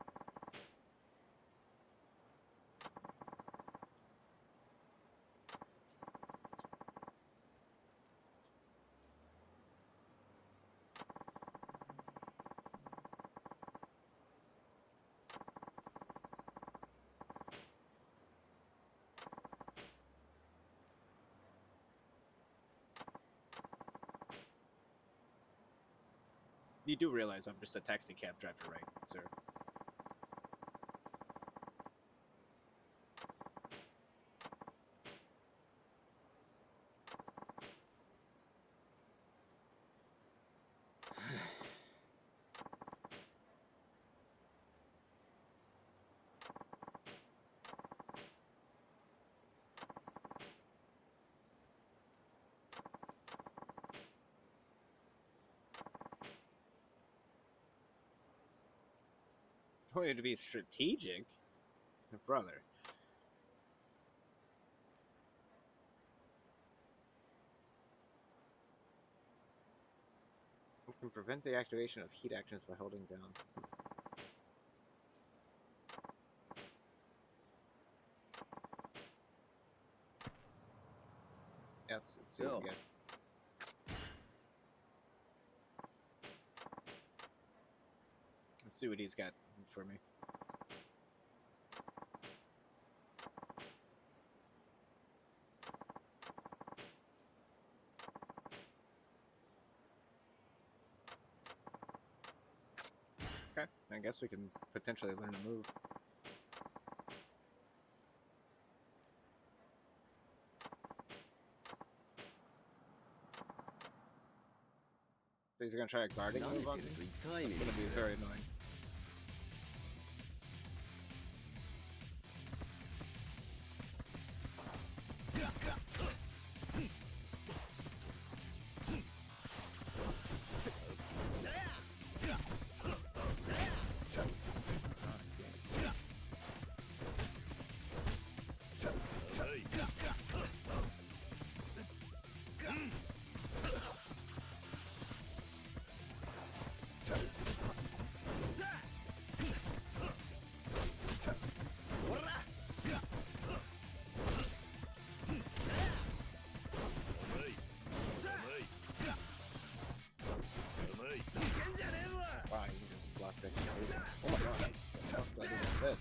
You do realize I'm just a taxi cab driver, right, sir? I want you to be strategic, brother. Can prevent the activation of heat actions by holding down. Yeah, let's see what we get. Let's see what he's got for me. Okay, I guess we can potentially learn a move. He's gonna try a guarding move on me? That's gonna be very annoying. Wow, you can just block that. Oh my god. I did that.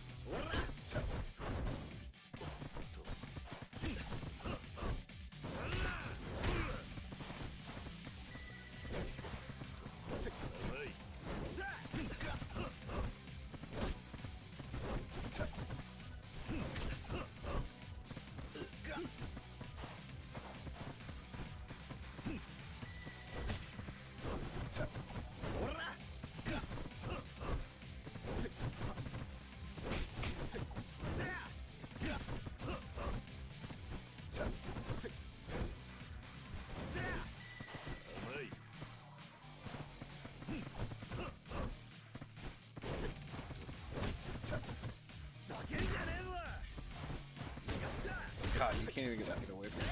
God, you can't even get that thing away from me.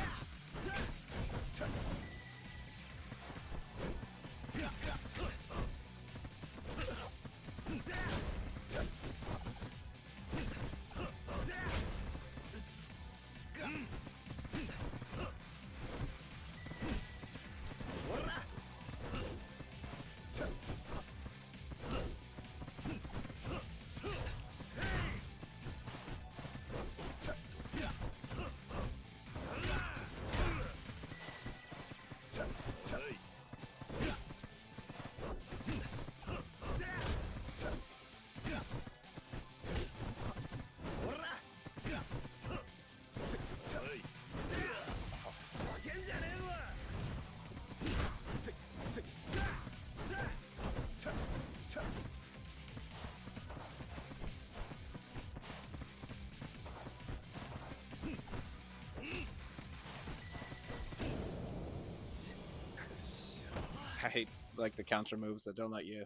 I hate like the counter moves that don't let you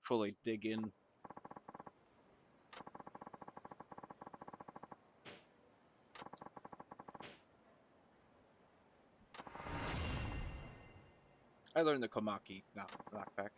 fully dig in. I learned the Komaki knockback.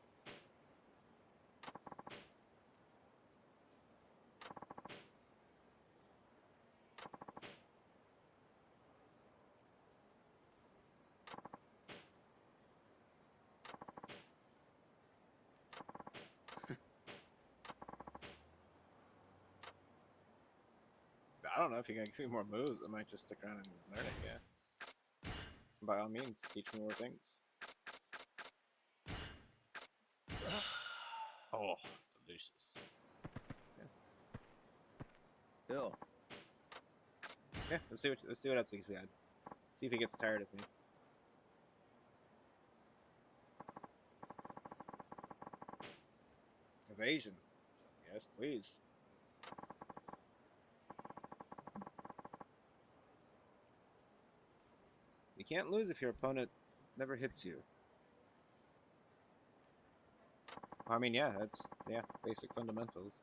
I don't know if you're gonna give me more moves. I might just stick around and learn it. Yeah. By all means, teach me more things. Oh, delicious. Yeah. Ew. Yeah, let's see what else he's got. See if he gets tired of me. Evasion. Yes, please. You can't lose if your opponent never hits you. I mean, yeah, that's basic fundamentals.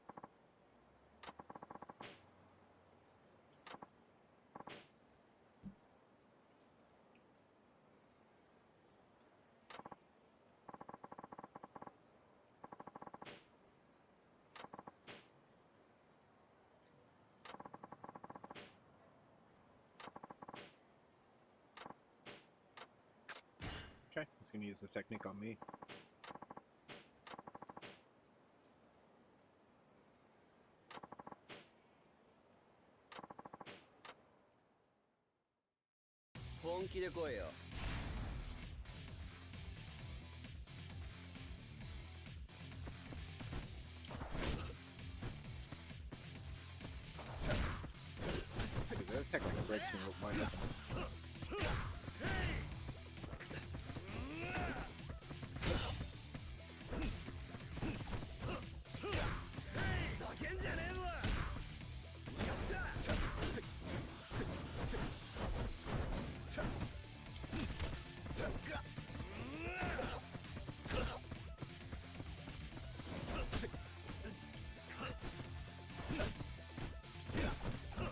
Okay, he's gonna use the technique on me. Dude, that attack like breaks me wide open.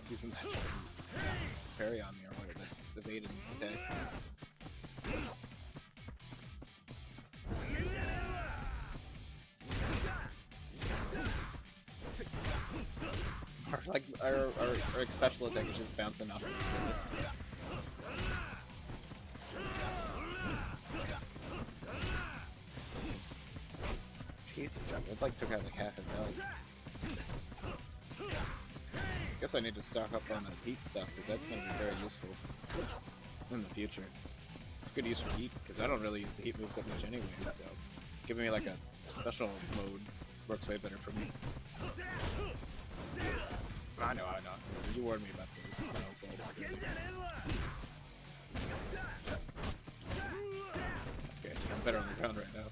He's using that parry on me or whatever, the evaded attack. Our, like, our special attack is just bouncing off of each other. Jesus, it like took out like half his health. Guess I need to stock up on the heat stuff because that's going to be very useful in the future. It's good use for heat because I don't really use the heat moves that much anyway, so giving me like a special mode works way better for me. I know. You warned me about this. It's my own fault. That's good. I'm better on the ground right now.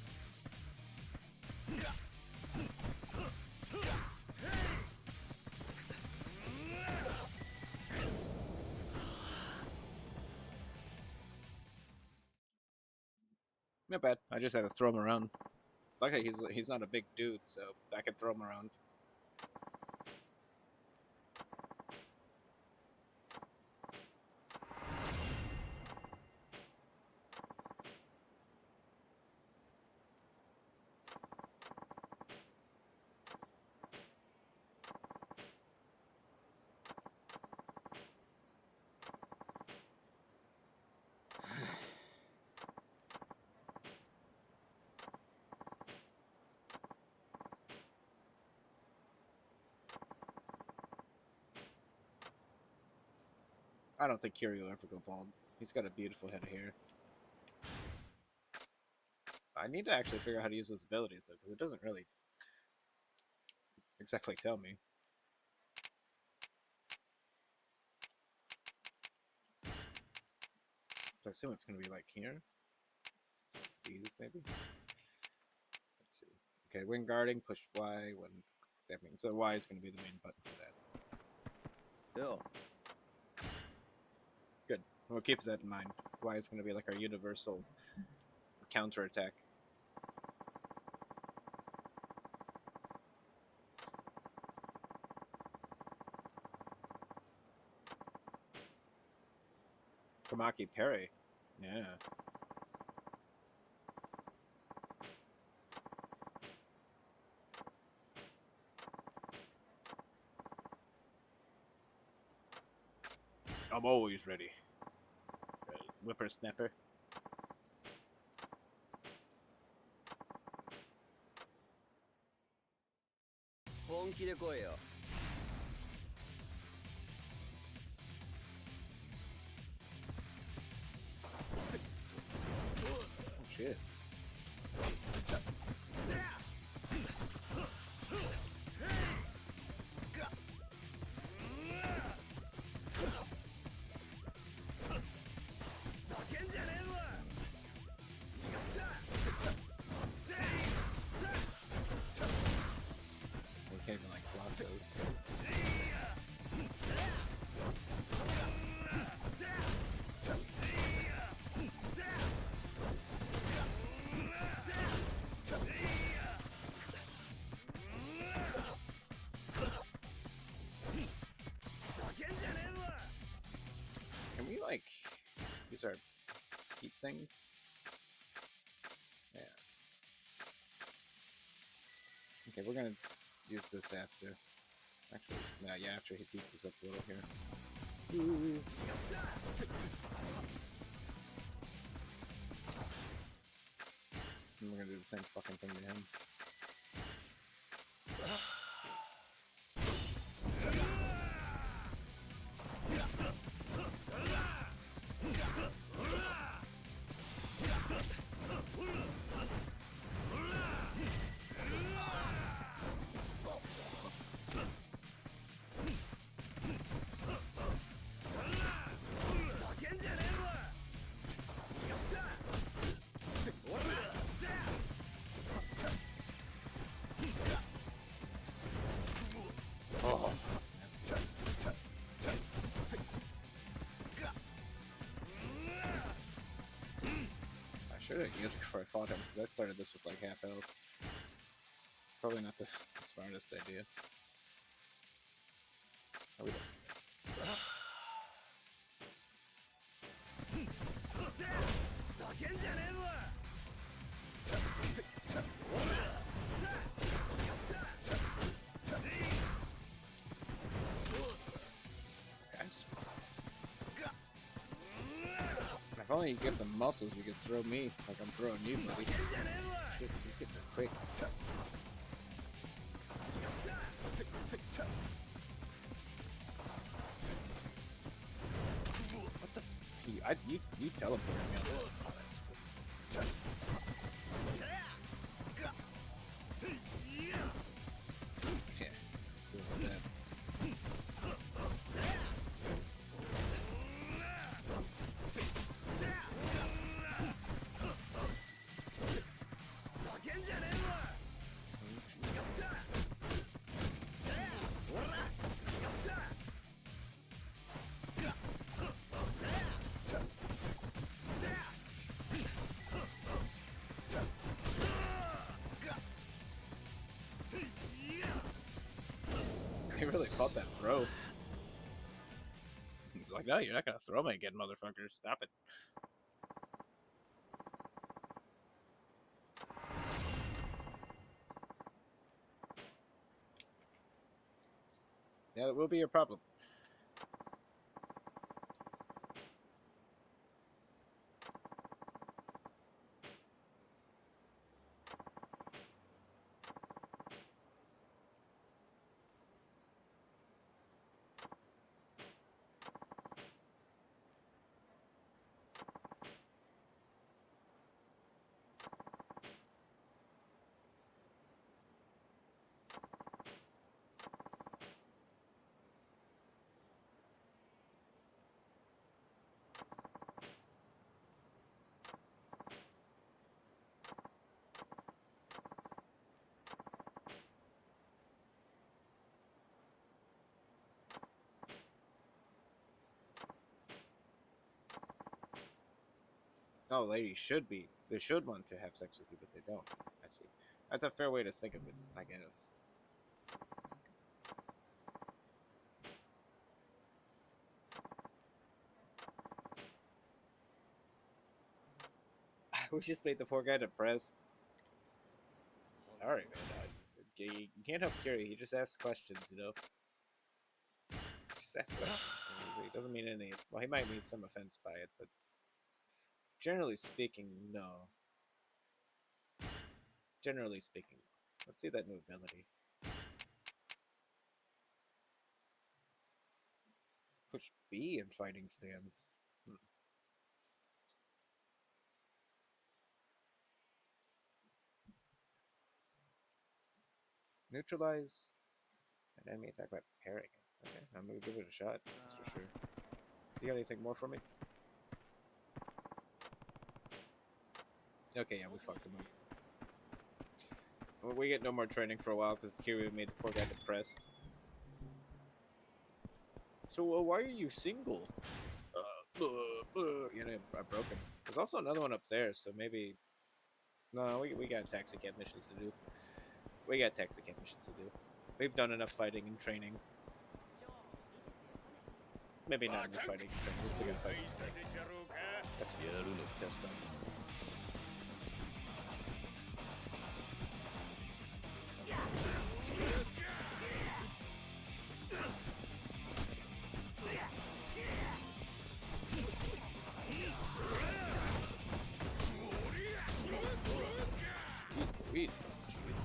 Not bad. I just had to throw him around. Luckily, he's not a big dude, so I can throw him around. I don't think Kiryu will ever go bald. He's got a beautiful head of hair. I need to actually figure out how to use those abilities, though, because it doesn't really exactly tell me. I assume it's going to be like here. These, maybe? Let's see. Okay, when guarding, push Y, when stepping. So Y is going to be the main button for that. Bill. Good. We'll keep that in mind. Y is going to be like our universal counterattack. Kamaki parry. Yeah. I'm always ready. Whippersnapper. Oh shit. We can't even like block those. Can we like use our heat things? Yeah. Okay, we're gonna use this after. Actually, yeah, after he beats us up a little here. we're gonna do the same fucking thing to him. Oh, that's nasty. I should have healed before I fought him, because I started this with like half health. Probably not the smartest idea. Oh, we don't. Guys. If only you get some muscles, you could throw me like I'm throwing you, buddy. Shit, he's getting there quick. What the? You teleported me on that. Oh, that's stupid. Yeah, doing that. He really fought that throw. He's like, no, you're not gonna throw me again, motherfucker. Stop it. Yeah, that will be your problem. Oh, ladies should be. They should want to have sex with you, but they don't. I see. That's a fair way to think of it, I guess. We just made the poor guy depressed. Sorry, man. You can't help Kiri. He just asks questions, you know? Just asks questions. He doesn't mean any... Well, he might mean some offense by it, but... Generally speaking, no. Generally speaking. Let's see that new ability. Push B in fighting stance. Neutralize an enemy attack by parrying it. Okay, I'm gonna give it a shot. That's for sure. You got anything more for me? Okay, yeah, we fucked him up. Well, we get no more training for a while because Kiryu made the poor guy depressed. So, why are you single? You know, I broke him. There's also another one up there, so maybe... No, we got taxi cab missions to do. We got taxi cab missions to do. We've done enough fighting and training. Maybe not enough fighting and training. We're still gonna fight this guy. That's a good test on. Sweet. Jeez.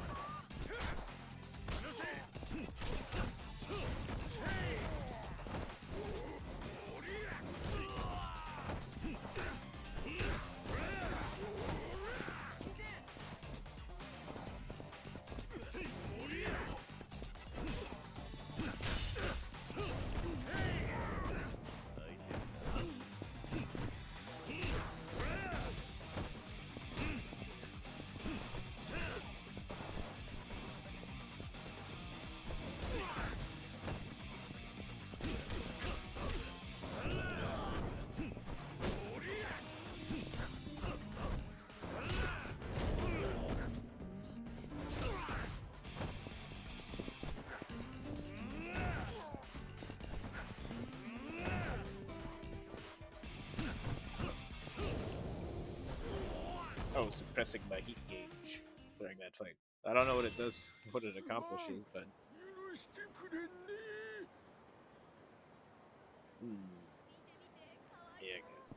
Oh, suppressing my heat gauge during that fight. I don't know what it does, what it accomplishes, but yeah, I guess.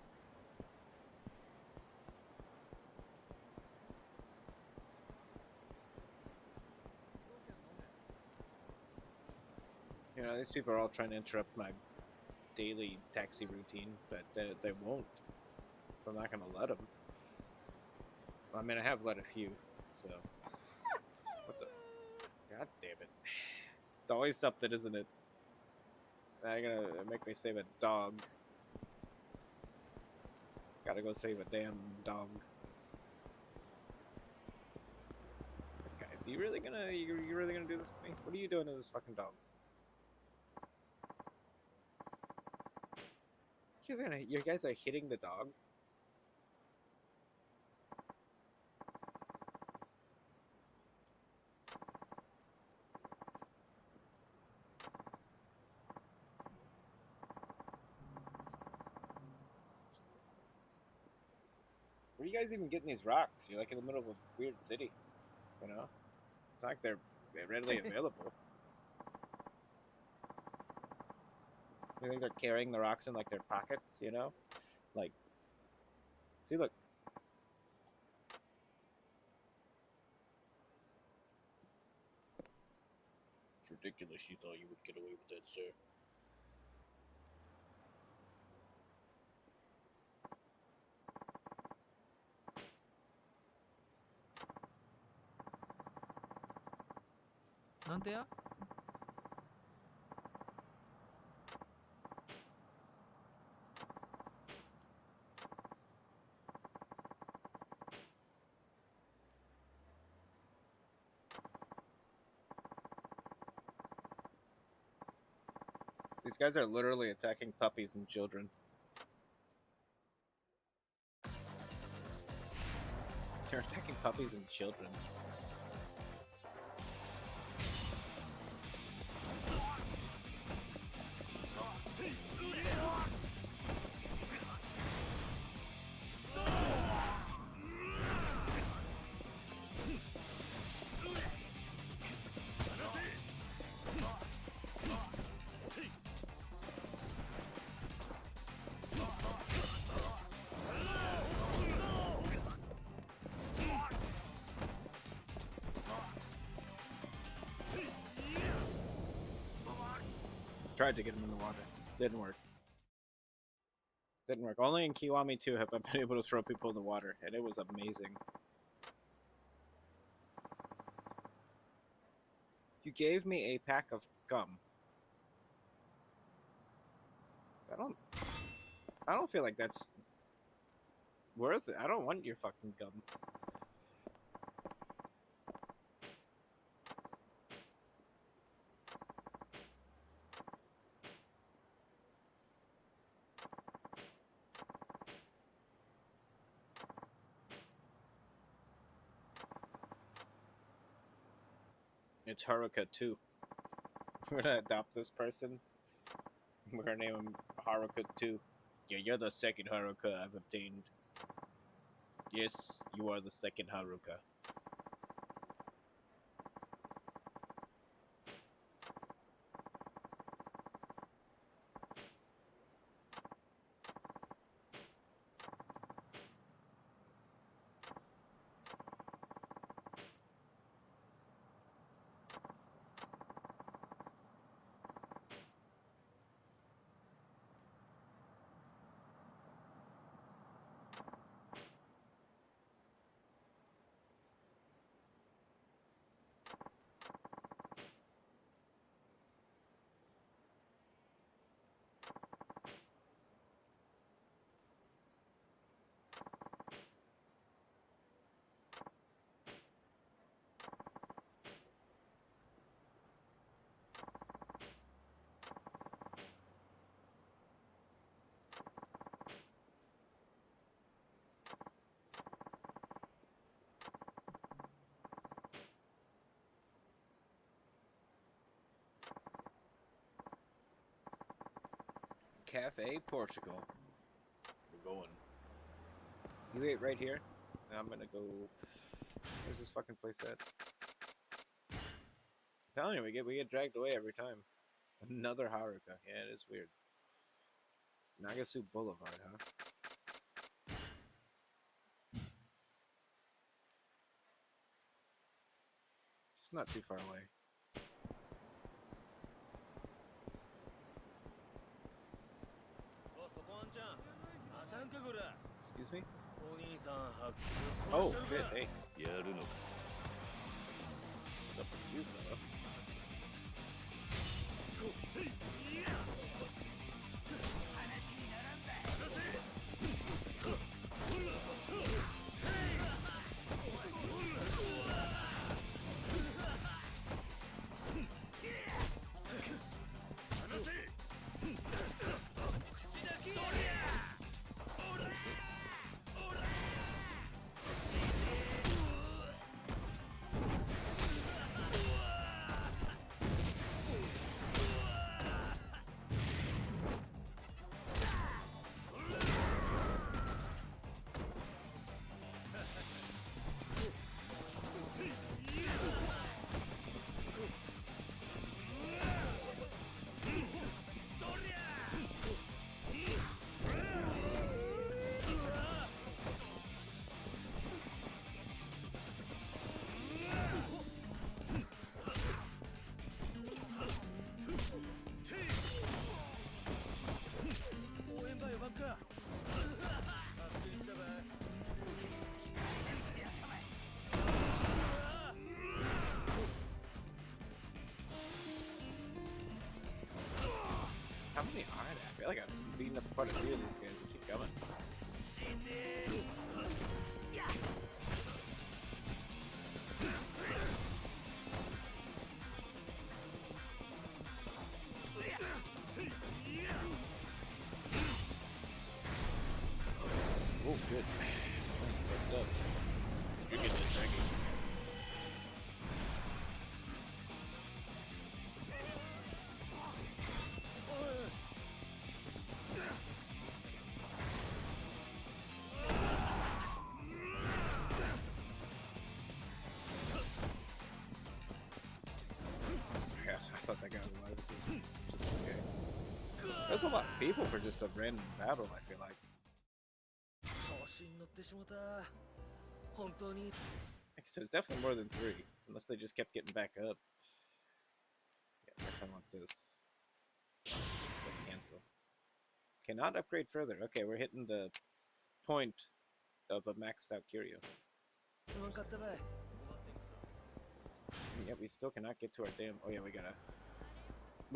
You know, these people are all trying to interrupt my daily taxi routine, but they won't. I'm not gonna let them. I mean, I have let a few, so. What the? God damn it. It's always something, isn't it? They're gonna make me save a dog. Gotta go save a damn dog. Guys, you really gonna do this to me? What are you doing to this fucking dog? You guys are hitting the dog? Where are you guys even getting these rocks? You're like in the middle of a weird city, you know? It's not like they're readily available. You think they're carrying the rocks in like their pockets, you know? Like, see, look. It's ridiculous you thought you would get away with that, sir. These guys are literally attacking puppies and children. They're attacking puppies and children. Tried to get him in the water. Didn't work. Didn't work. Only in Kiwami 2 have I been able to throw people in the water, and it was amazing. You gave me a pack of gum. I don't feel like that's worth it. I don't want your fucking gum. It's Haruka 2. We're gonna adopt this person. We're gonna name him Haruka 2. Yeah, you're the second Haruka I've obtained. Yes, you are the second Haruka. Cafe, Portugal. We're going. You ate right here? Now I'm gonna go. Where's this fucking place at? I'm telling you, we get dragged away every time. Another Haruka. Yeah, it is weird. Nagasu Boulevard, huh? It's not too far away. Excuse me? Oh, shit, hey. やるのか What's up with you, fella? How many are there? I feel like I'm beating up quite a few of these guys that keep going. Oh shit. Fucked up. You're getting the dragon essence. Yes, I thought that guy was alive with this. Just this guy. That's a lot of people for just a random battle, I feel like. Okay, so it's definitely more than 3, unless they just kept getting back up. Yeah, I want this. Let's cancel. Cannot upgrade further. Okay, we're hitting the point of a maxed out Curio. Yeah, we still cannot get to our damn. Oh yeah, we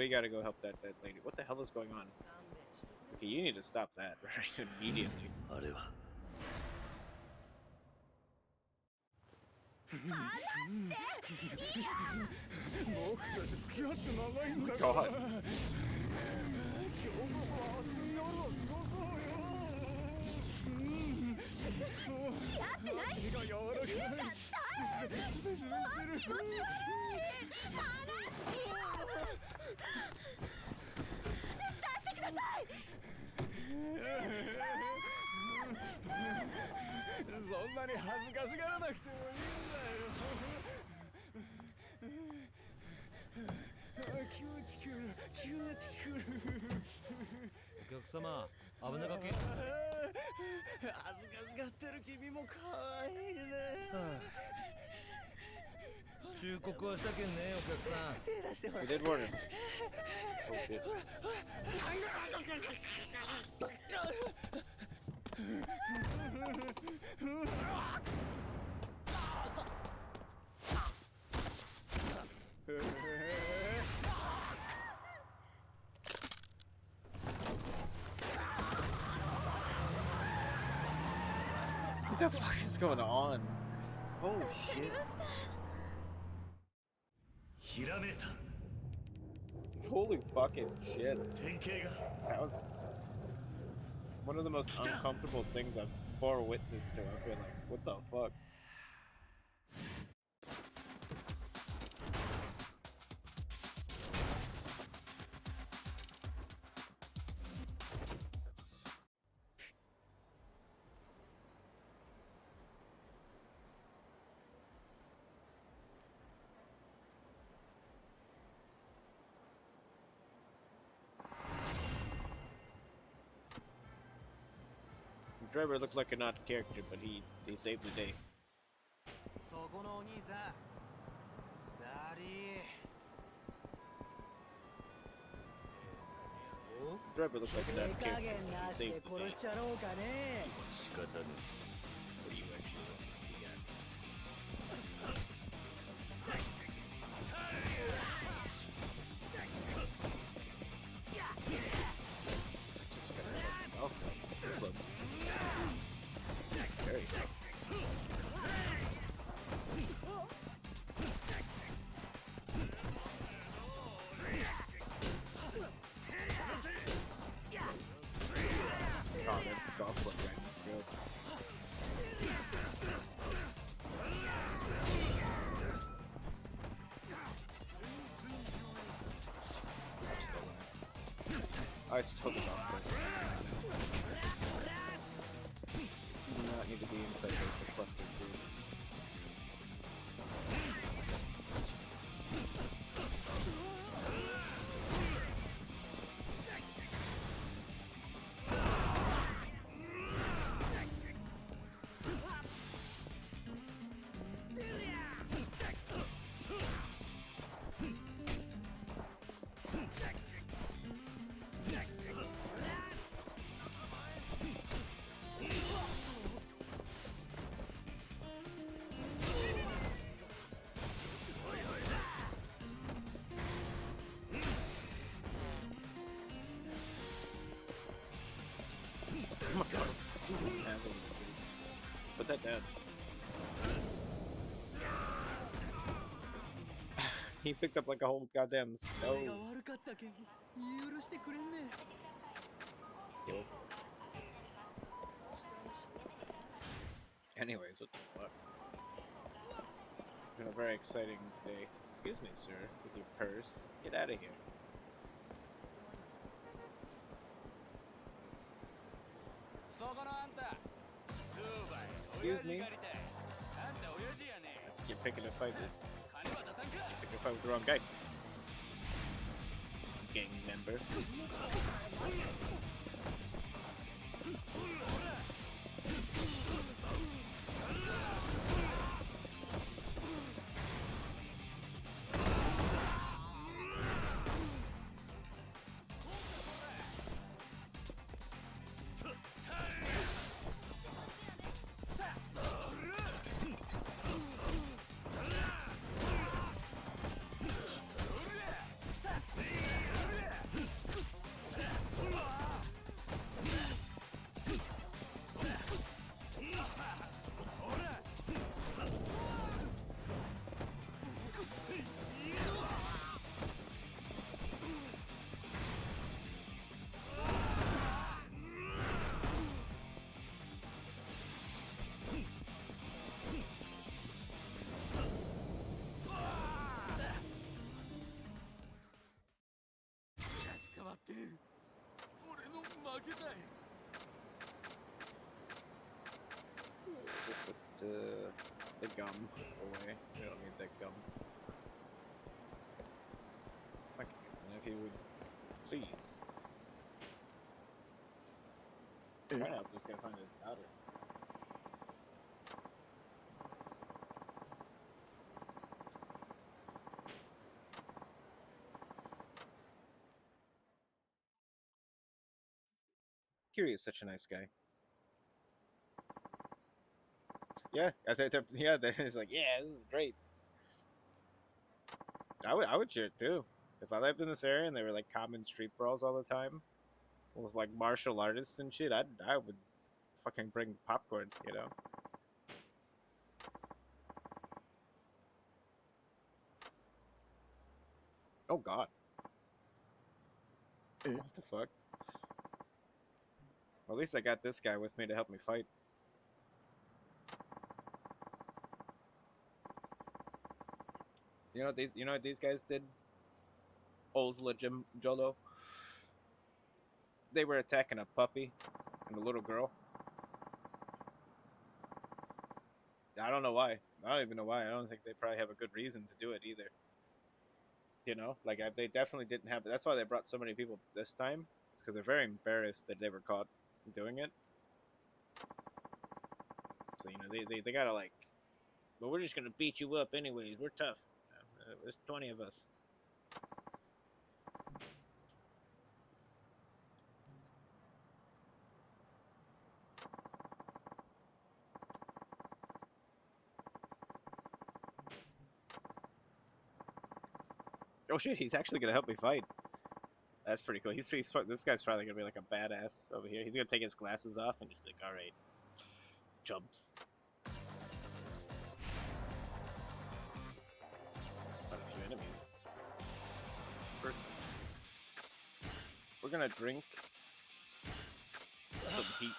gotta go help that lady. What the hell is going on? Okay, you need to stop that right immediately. あれは God. We did warn him. Oh shit. What the fuck is going on? Holy shit. ひらめいた Holy fucking shit. 典型が That was one of the most uncomfortable things I've bore witness to, I feel like. What the fuck? driver looked like an odd character, but he saved the day. そこのお兄さんダリー Driver looked like an odd character, 加減 but な he しで saved the day. 殺しちゃろうかね。仕方ね What do you actually want to see at? Just got a fucking golf club. Scary. Oh, that golf club guy was good. I stole the golf club. Do not need to be inside the cluster group. Oh my god, what the fuck's even happening? Put that down. He picked up like a whole goddamn 俺 stove. が悪かったけん許してくれんね。 Anyways, what the fuck? It's been a very exciting day. Excuse me, sir, with your purse. Get out of here. そこのあんたそうばい Excuse me? 親父借りたいあんた親父やね You're picking a fight with 金は出さんか picking a fight with the wrong guy. Gang member. Put the gum away. We don't need that gum. I can get some if you would please. I'm trying to help this guy find his daughter. Kiri is such a nice guy. Yeah, he's like, yeah, this is great. I would cheer it too. If I lived in this area and they were like common street brawls all the time, with like martial artists and shit, I would fucking bring popcorn, you know. Oh god. What the fuck? Well, at least I got this guy with me to help me fight. You know what these guys did? Ozla Jolo. They were attacking a puppy and a little girl. I don't know why. I don't even know why. I don't think they probably have a good reason to do it either. You know, like they definitely didn't have. That's why they brought so many people this time. It's because they're very embarrassed that they were caught doing it. So they gotta like, but we're just gonna beat you up anyways. We're tough. There's 20 of us. Oh shit, he's actually gonna help me fight. That's pretty cool. This guy's probably gonna be like a badass over here. He's gonna take his glasses off and just be like, all right, jumps. Quite a few enemies. First, we're gonna drink some heat.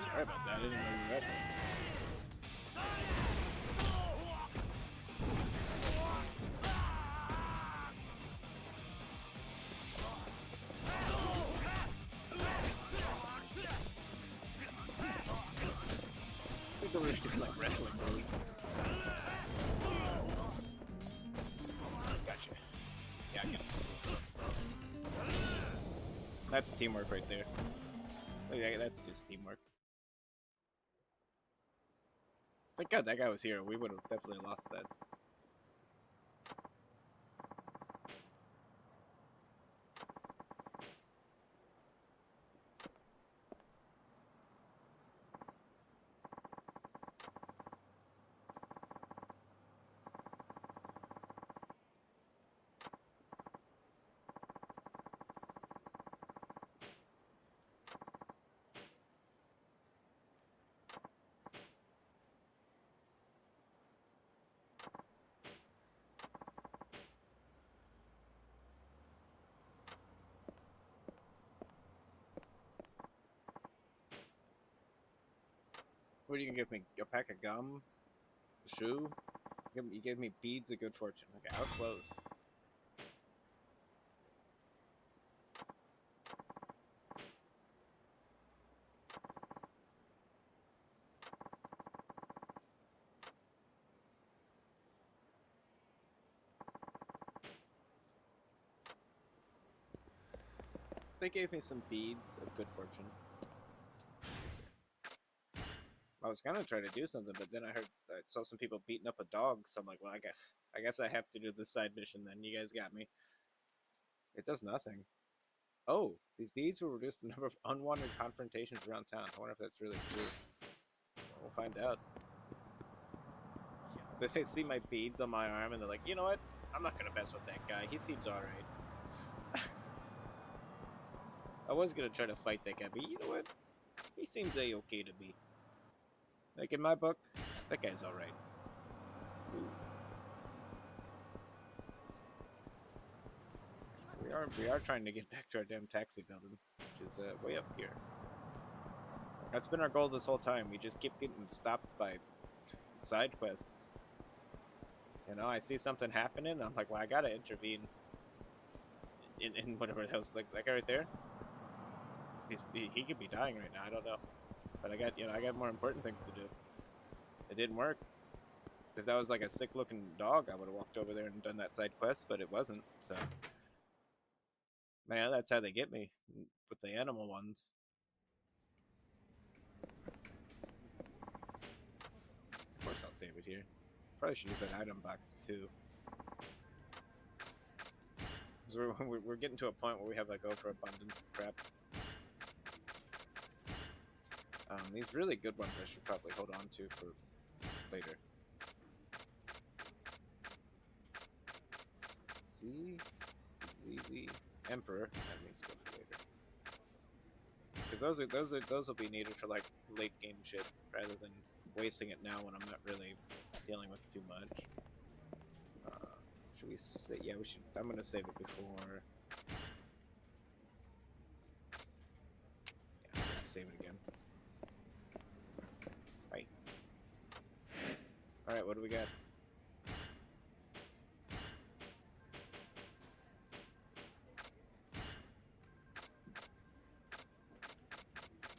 Sorry about that. I didn't know you were ready. We don't really do like wrestling moves. Gotcha. Yeah, I get it. That's teamwork right there. Look, that's just teamwork. Thank God that guy was here. We would have definitely lost that. What are you gonna give me? A pack of gum? A shoe? You gave me beads of good fortune. Okay, I was close. They gave me some beads of good fortune. I was gonna try to do something, but then I saw some people beating up a dog, so I'm like, well, I guess I have to do this side mission then. You guys got me. It does nothing. Oh, these beads will reduce the number of unwanted confrontations around town. I wonder if that's really true. We'll find out. But they see my beads on my arm and they're like, you know what? I'm not gonna mess with that guy. He seems alright. I was gonna try to fight that guy, but you know what? He seems A-okay to me. Like in my book, that guy's alright. So we are trying to get back to our damn taxi building, which is way up here. That's been our goal this whole time. We just keep getting stopped by side quests. You know, I see something happening, and I'm like, well, I gotta intervene in whatever the hell's like that guy right there. He could be dying right now. I don't know, but I got more important things to do. It didn't work. If that was like a sick-looking dog, I would have walked over there and done that side quest, but it wasn't. So, man, that's how they get me with the animal ones. Of course, I'll save it here. Probably should use that item box too. So we're getting to a point where we have like overabundance of crap. These really good ones I should probably hold on to for later. ZZ Emperor. That needs to go for later. Because those will be needed for like late game shit rather than wasting it now when I'm not really dealing with too much. Should we say? Yeah, we should. I'm gonna save it before save it again. Right. Alright, what do we got?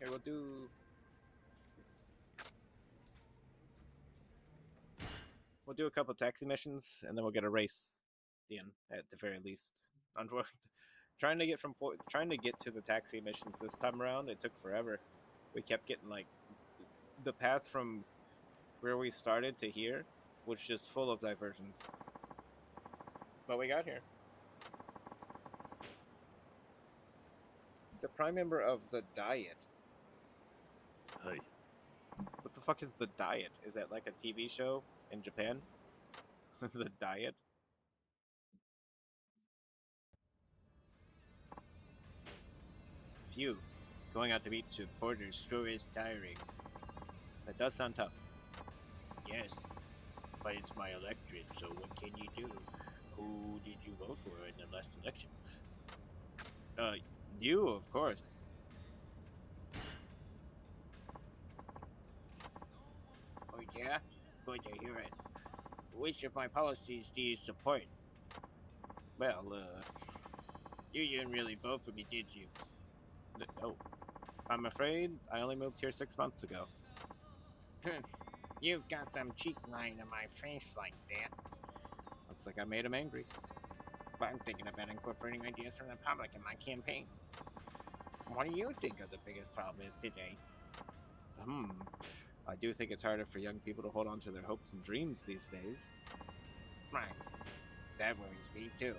Okay, we'll do a couple taxi missions, and then we'll get a race in at the very least. Trying to get to the taxi missions this time around, it took forever. We kept getting like the path from where we started to here was just full of diversions. But we got here. He's a prime member of the Diet. はい What the fuck is the Diet? Is that like a TV show in Japan? The Diet? Phew. Going out to meet supporters sure is tiring. That does sound tough. Yes, but it's my electorate, so what can you do? Who did you vote for in the last election? You, of course. Oh yeah? Good to hear it. Which of my policies do you support? Well, you didn't really vote for me, did you? No. I'm afraid I only moved here 6 months ago. You've got some cheek lying in my face like that. Looks like I made him angry. But I'm thinking about incorporating ideas from the public in my campaign. What do you think of the biggest problem is today? I do think it's harder for young people to hold on to their hopes and dreams these days. Right. That worries me too.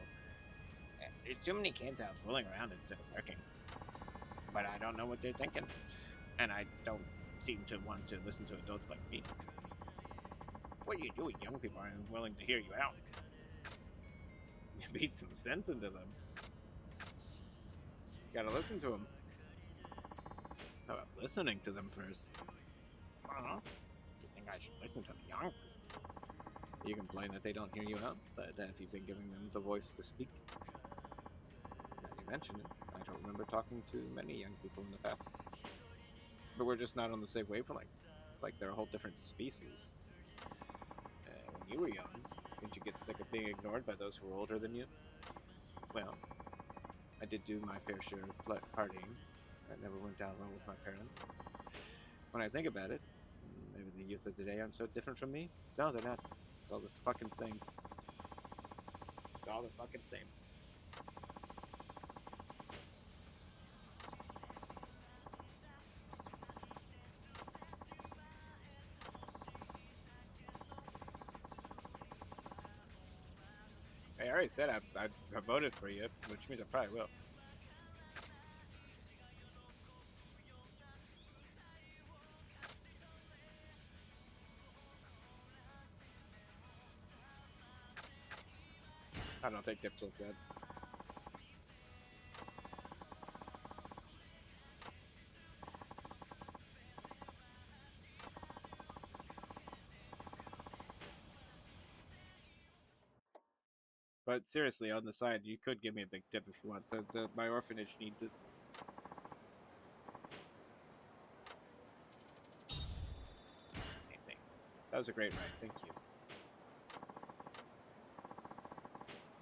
There's too many kids out fooling around instead of working. But I don't know what they're thinking. And I don't seem to want to listen to adults like me. What do you do when young people aren't willing to hear you out? You beat some sense into them. You gotta listen to them. How about listening to them first? You think I should listen to the young people? You complain that they don't hear you out, but have you been giving them the voice to speak? Now you mention it, I don't remember talking to many young people in the past. But we're just not on the same wavelength. It's like they're a whole different species. When you were young, didn't you get sick of being ignored by those who were older than you? Well, I did do my fair share of partying. That never went down well with my parents. When I think about it, maybe the youth of today aren't so different from me. No, they're not. It's all the fucking same. It's all the fucking same. I already said I voted for you, which means I probably will. I don't take tips like that. But seriously, on the side, you could give me a big tip if you want. My orphanage needs it. Hey, thanks. That was a great ride. Thank you.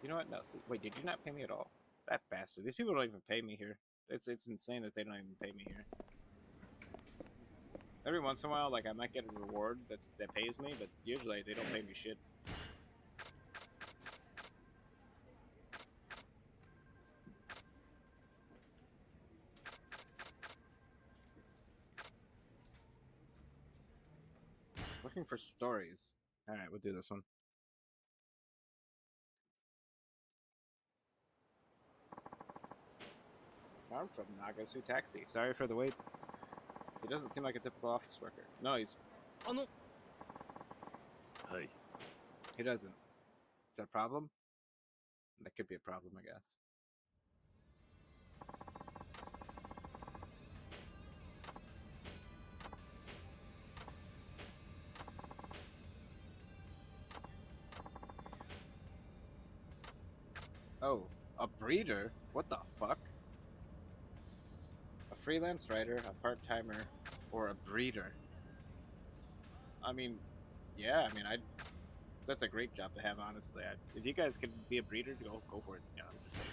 You know what? No, see, wait, did you not pay me at all? That bastard. These people don't even pay me here. It's insane that they don't even pay me here. Every once in a while, like, I might get a reward that pays me, but usually they don't pay me shit. Looking for stories. Alright, we'll do this one. I'm from Nagasu Taxi. Sorry for the wait. He doesn't seem like a typical office worker. No, he's... はい He doesn't. Is that a problem? That could be a problem, I guess. Oh, a breeder? What the fuck? A freelance writer, a part timer, or a breeder. I mean, yeah, I mean, that's a great job to have, honestly. If you guys could be a breeder, go for it. Yeah, I'm just saying.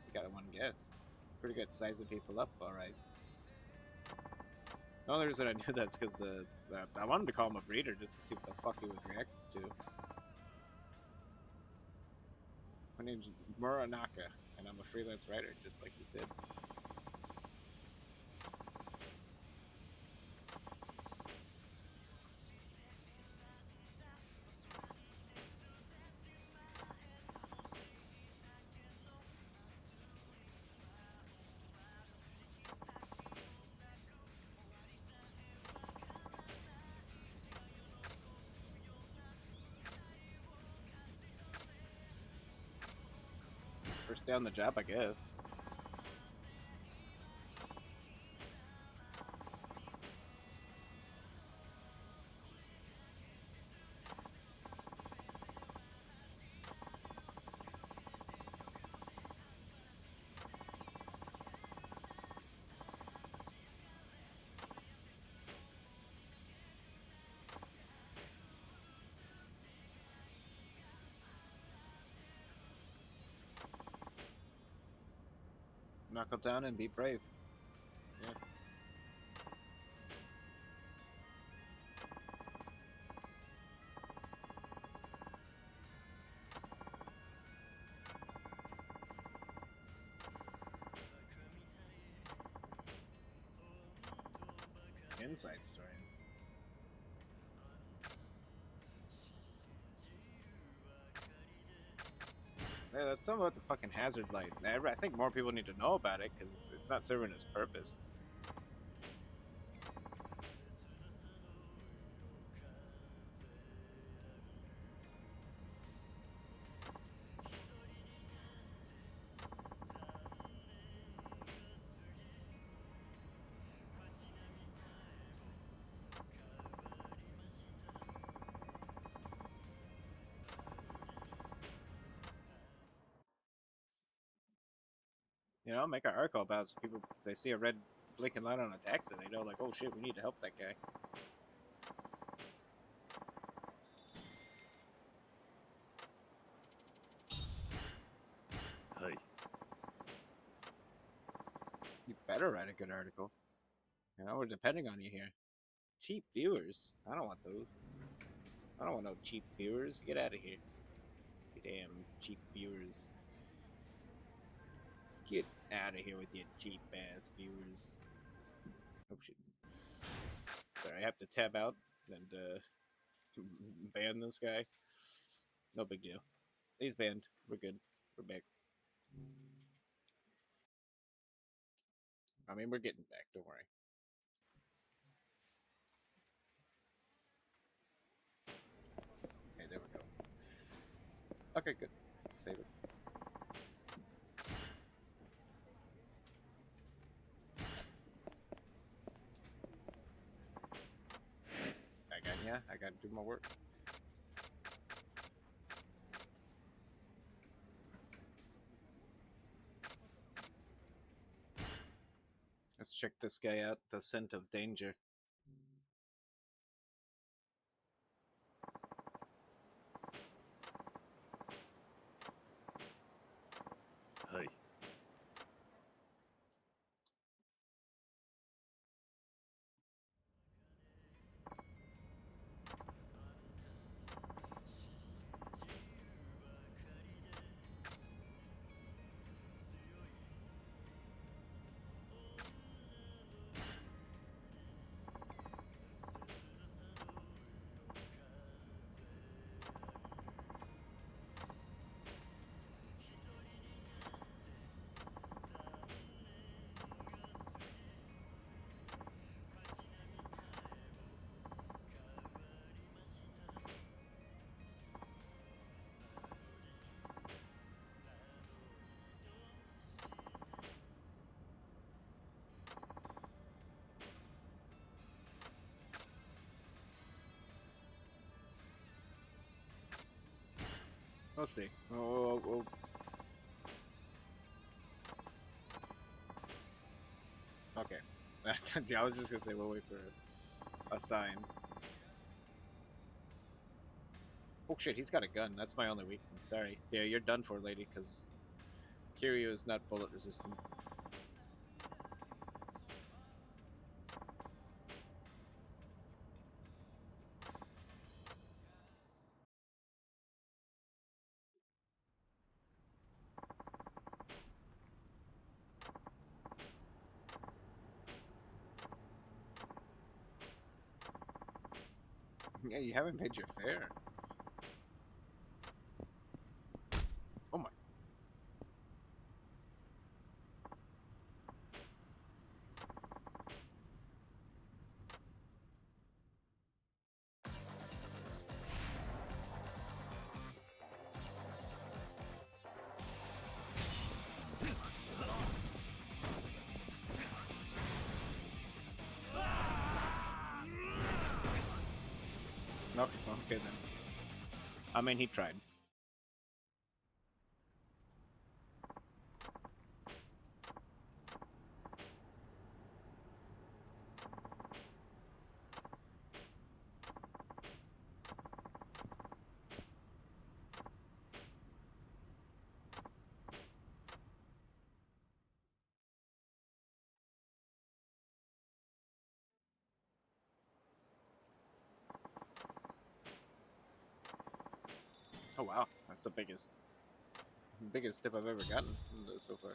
You got one guess. Pretty good sizing people up, all right. The only reason I knew that's because I wanted to call him a breeder just to see what the fuck he would react to. My name's Muranaka, and I'm a freelance writer, just like you said. First day on the job, I guess. Knuckle down and be brave. Yeah. Inside stories. Yeah, that's something about the fucking hazard light. I think more people need to know about it because it's not serving its purpose. You know, make an article about it so people, if they see a red blinking light on a taxi, they know, like, oh shit, we need to help that guy. Hey, You better write a good article. You know, we're depending on you here. Cheap viewers? I don't want those. I don't want no cheap viewers. Get out of here. You damn cheap viewers. Get out of here with your cheap ass viewers. Oh shit. Sorry, I have to tab out and ban this guy. No big deal. He's banned. We're good. We're back. I mean, we're getting back. Don't worry. Okay, there we go. Okay, good. Save it. I gotta do my work. Let's check this guy out. The scent of danger. hey, We'll see. Okay. I was just gonna say we'll wait for a sign. Oh shit, he's got a gun. That's my only weakness. Sorry. Yeah, you're done for, lady, because Kiryu is not bullet resistant. Yeah, you haven't paid your fare. Oh my. Okay then. I mean, he tried. Oh wow, that's the biggest tip I've ever gotten so far.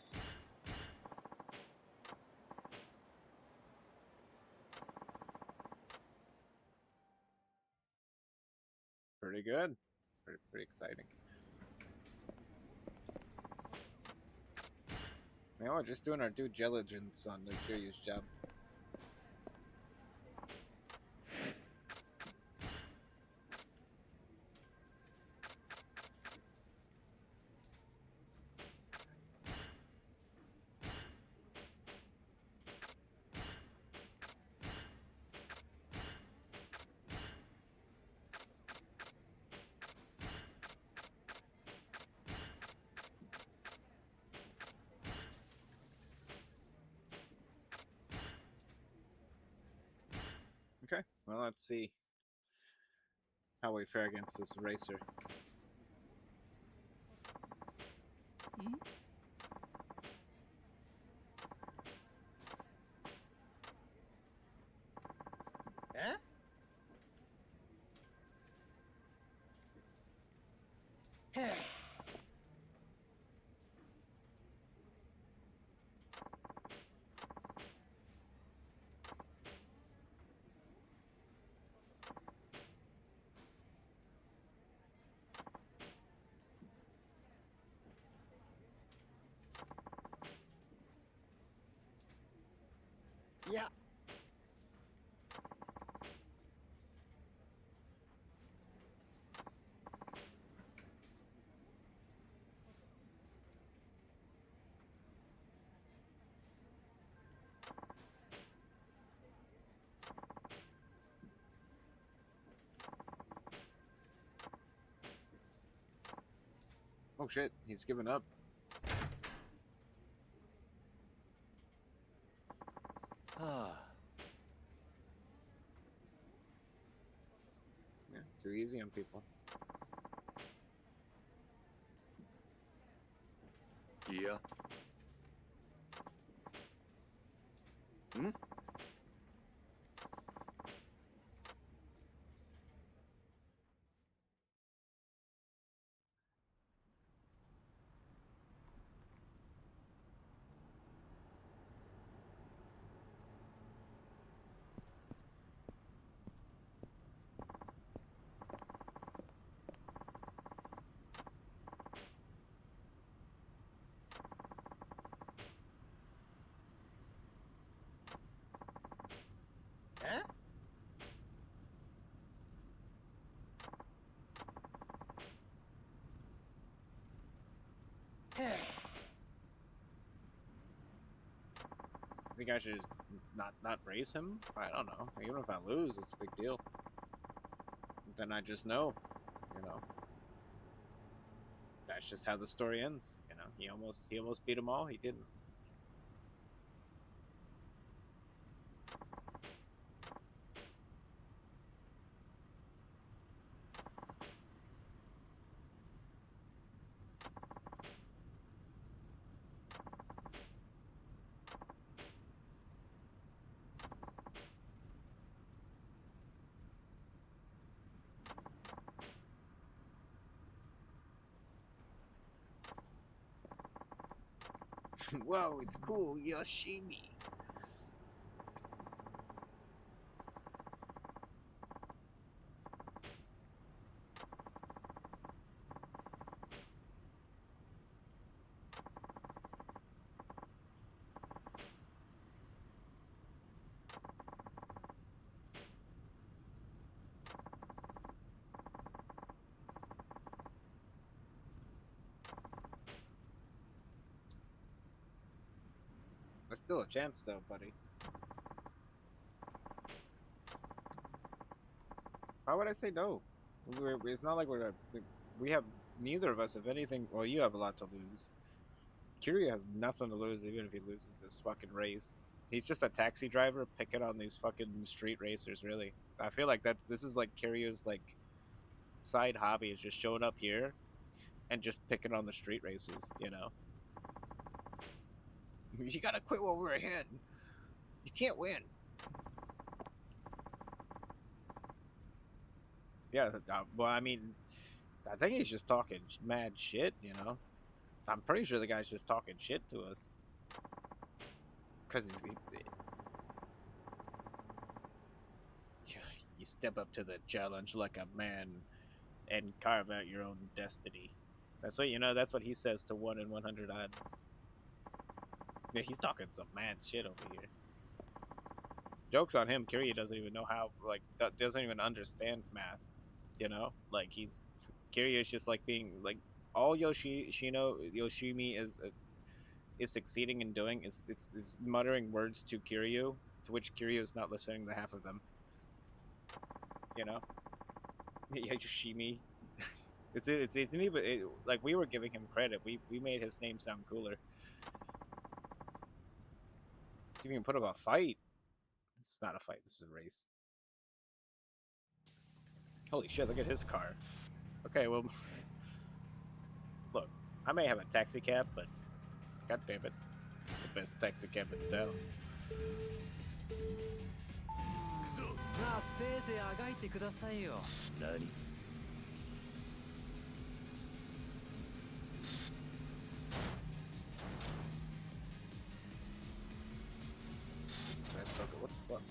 Pretty good. Pretty exciting. You know, we're just doing our due diligence on the Kiryu's job. Okay, well, let's see how we fare against this racer. Yeah. Oh shit, he's given up. Yeah, too easy on people. Yeah. I think I should just not race him. I don't know. Even if I lose, it's a big deal. Then I just know, you know. that's just how the story ends. You know, he almost beat them all. He didn't. Whoa, it's cool, Yoshimi. There's still a chance, though, buddy. Why would I say no? It's not like we have, neither of us, if anything. Well, you have a lot to lose. Kiryu has nothing to lose, even if he loses this fucking race. He's just a taxi driver picking on these fucking street racers. Really, I feel like this is like Kiryu's like side hobby is just showing up here and just picking on the street racers. You know, you gotta quit while we're ahead. You can't win. Yeah, well, I mean, I think he's just talking mad shit, you know? I'm pretty sure the guy's just talking shit to us. Because you step up to the challenge like a man and carve out your own destiny. That's what, you know, that's what he says to 1 in 100 odds. Yeah, he's talking some mad shit over here. Joke's on him. Kiryu doesn't even know how, like, doesn't even understand math. You know, like Kiryu is just like being like all Yoshimi is succeeding in doing is muttering words to Kiryu, to which Kiryu is not listening to half of them. You know, yeah, Yoshimi. it's me, but like we were giving him credit. We made his name sound cooler. Let's even put up a fight. This is not a fight. This is a race. Holy shit! Look at his car. Okay, well, look, I may have a taxi cab, but god damn it, it's the best taxi cab in town. まあせいぜいあがいてくださいよ。何 What the fuck?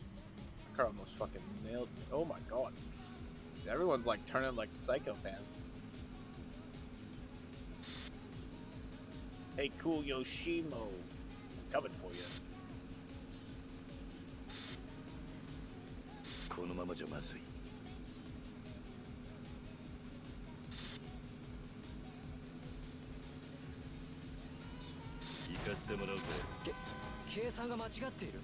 The car almost fucking nailed me. Oh my god. Everyone's like turning like psychopaths. Hey, cool Yoshimo. I'm coming for you. このままじゃまずい行かせてもらうぜ計算が間違っている。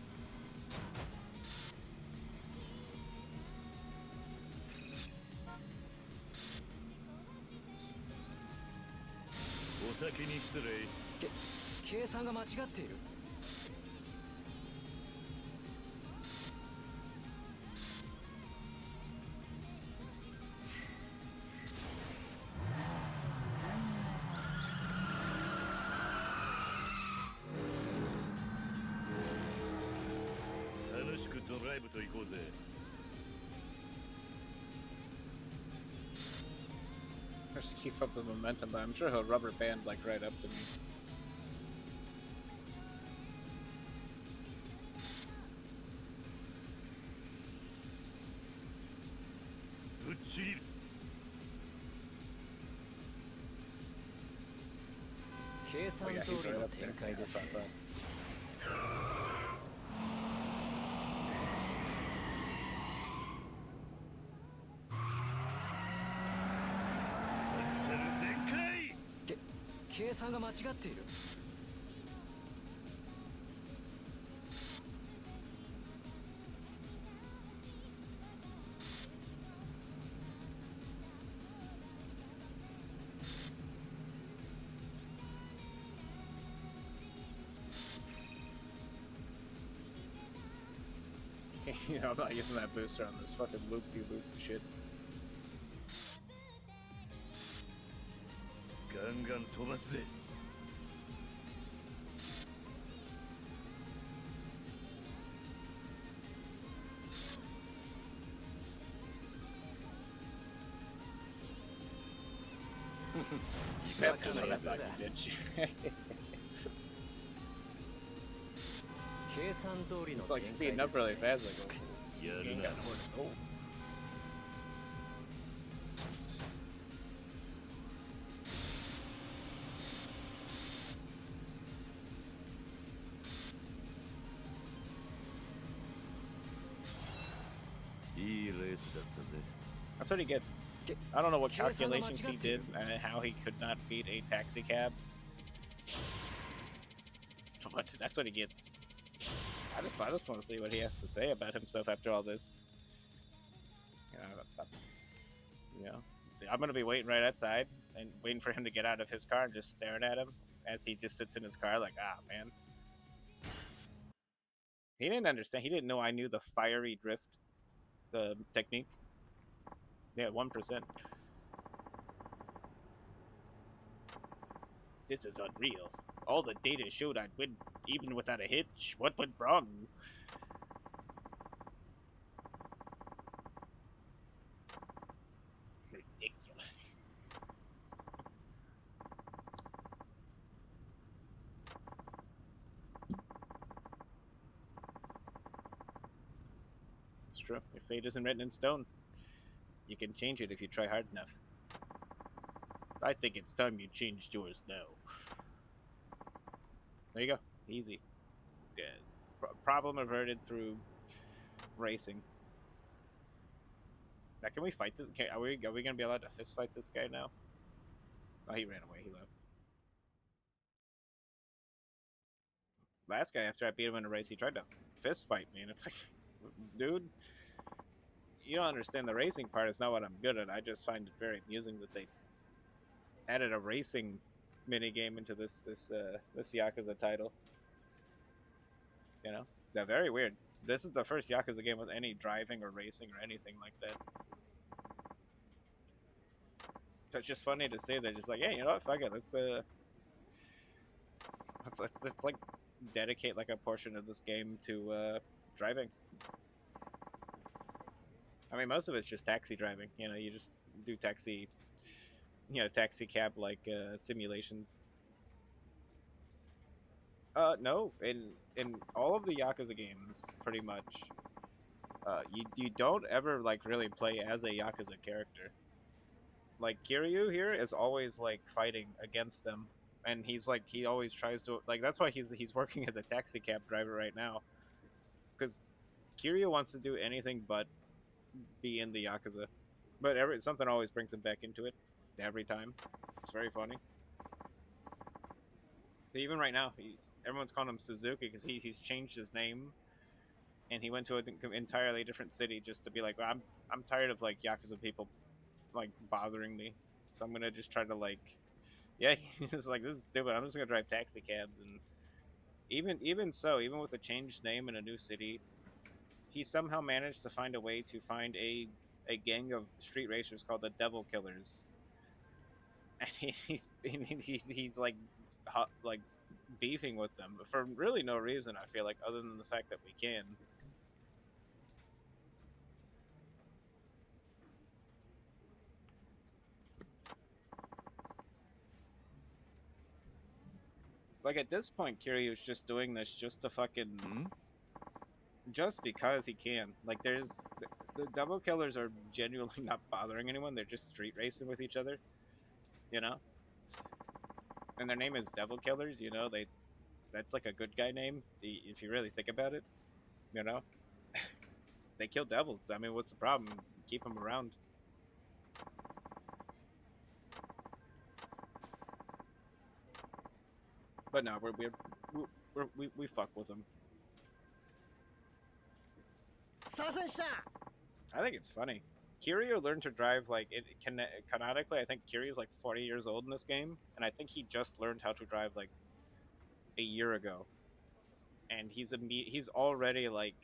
お先に失礼計算が間違っている。楽しくドライブと行こうぜ Just keep up the momentum, but I'm sure he'll rubber band like right up to me. Oh yeah, he's right up there. Yeah, that's what I thought. Ke 計算が間違っている。You know, I'm not using that booster on this fucking loop-de-loop shit. ガンガン飛ばすぜ。 That's what I thought you did. 計算通りの It's like 展 speeding 開 up です really ね fast. Like, oh, や you る ain't な。 got nowhere to go. That's what he gets. I don't know what calculations he did and how he could not beat a taxi cab. But that's what he gets. I just want to see what he has to say about himself after all this. You know, I'm gonna be waiting right outside and waiting for him to get out of his car and just staring at him as he just sits in his car like, ah, man. He didn't understand. He didn't know I knew the fiery drift, the technique. Yeah, 1%. This is unreal. All the data showed I'd win even without a hitch. What went wrong? Ridiculous. It's true. Your fate isn't written in stone. You can change it if you try hard enough. I think it's time you changed yours now. There you go. Easy. Yeah. Problem averted through racing. Now, can we fight this? Are we gonna be allowed to fist fight this guy now? Oh, he ran away. He left. Last guy, after I beat him in a race, he tried to fist fight me, and it's like, dude, you don't understand. The racing part is not what I'm good at. I just find it very amusing that they added a racing mini game into this Yakuza title. You know, they're very weird. This is the first Yakuza game with any driving or racing or anything like that. So it's just funny to say they're just like, hey, you know what? Fuck it. Let's like dedicate like a portion of this game to driving. I mean, most of it's just taxi driving. You know, you just do taxi cab like simulations. No, in all of the Yakuza games, pretty much, you don't ever like really play as a Yakuza character. Like Kiryu here is always like fighting against them, and he always tries to like. That's why he's working as a taxi cab driver right now, because Kiryu wants to do anything but be in the Yakuza, but something always brings him back into it every time. It's very funny. Even right now, everyone's calling him Suzuki because he's changed his name, and he went to an entirely different city just to be like, well, I'm tired of like Yakuza people like bothering me, so I'm gonna just try to like, yeah, he's just like, this is stupid. I'm just gonna drive taxi cabs. And even with a changed name in a new city, he somehow managed to find a way to find a gang of street racers called the Devil Killers, and he's like beefing with them for really no reason. I feel like, other than the fact that we can. Like at this point, Kiryu's just doing this just to fucking, just because he can. Like the Devil Killers are genuinely not bothering anyone. They're just street racing with each other, you know. And their name is Devil Killers. You know, that's like a good guy name if you really think about it. You know, they kill devils. I mean, what's the problem? Keep them around. But no, we fuck with them. I think it's funny. Kiryu learned to drive like canonically. I think Kiryu's like 40 years old in this game, and I think he just learned how to drive like a year ago. And he's already like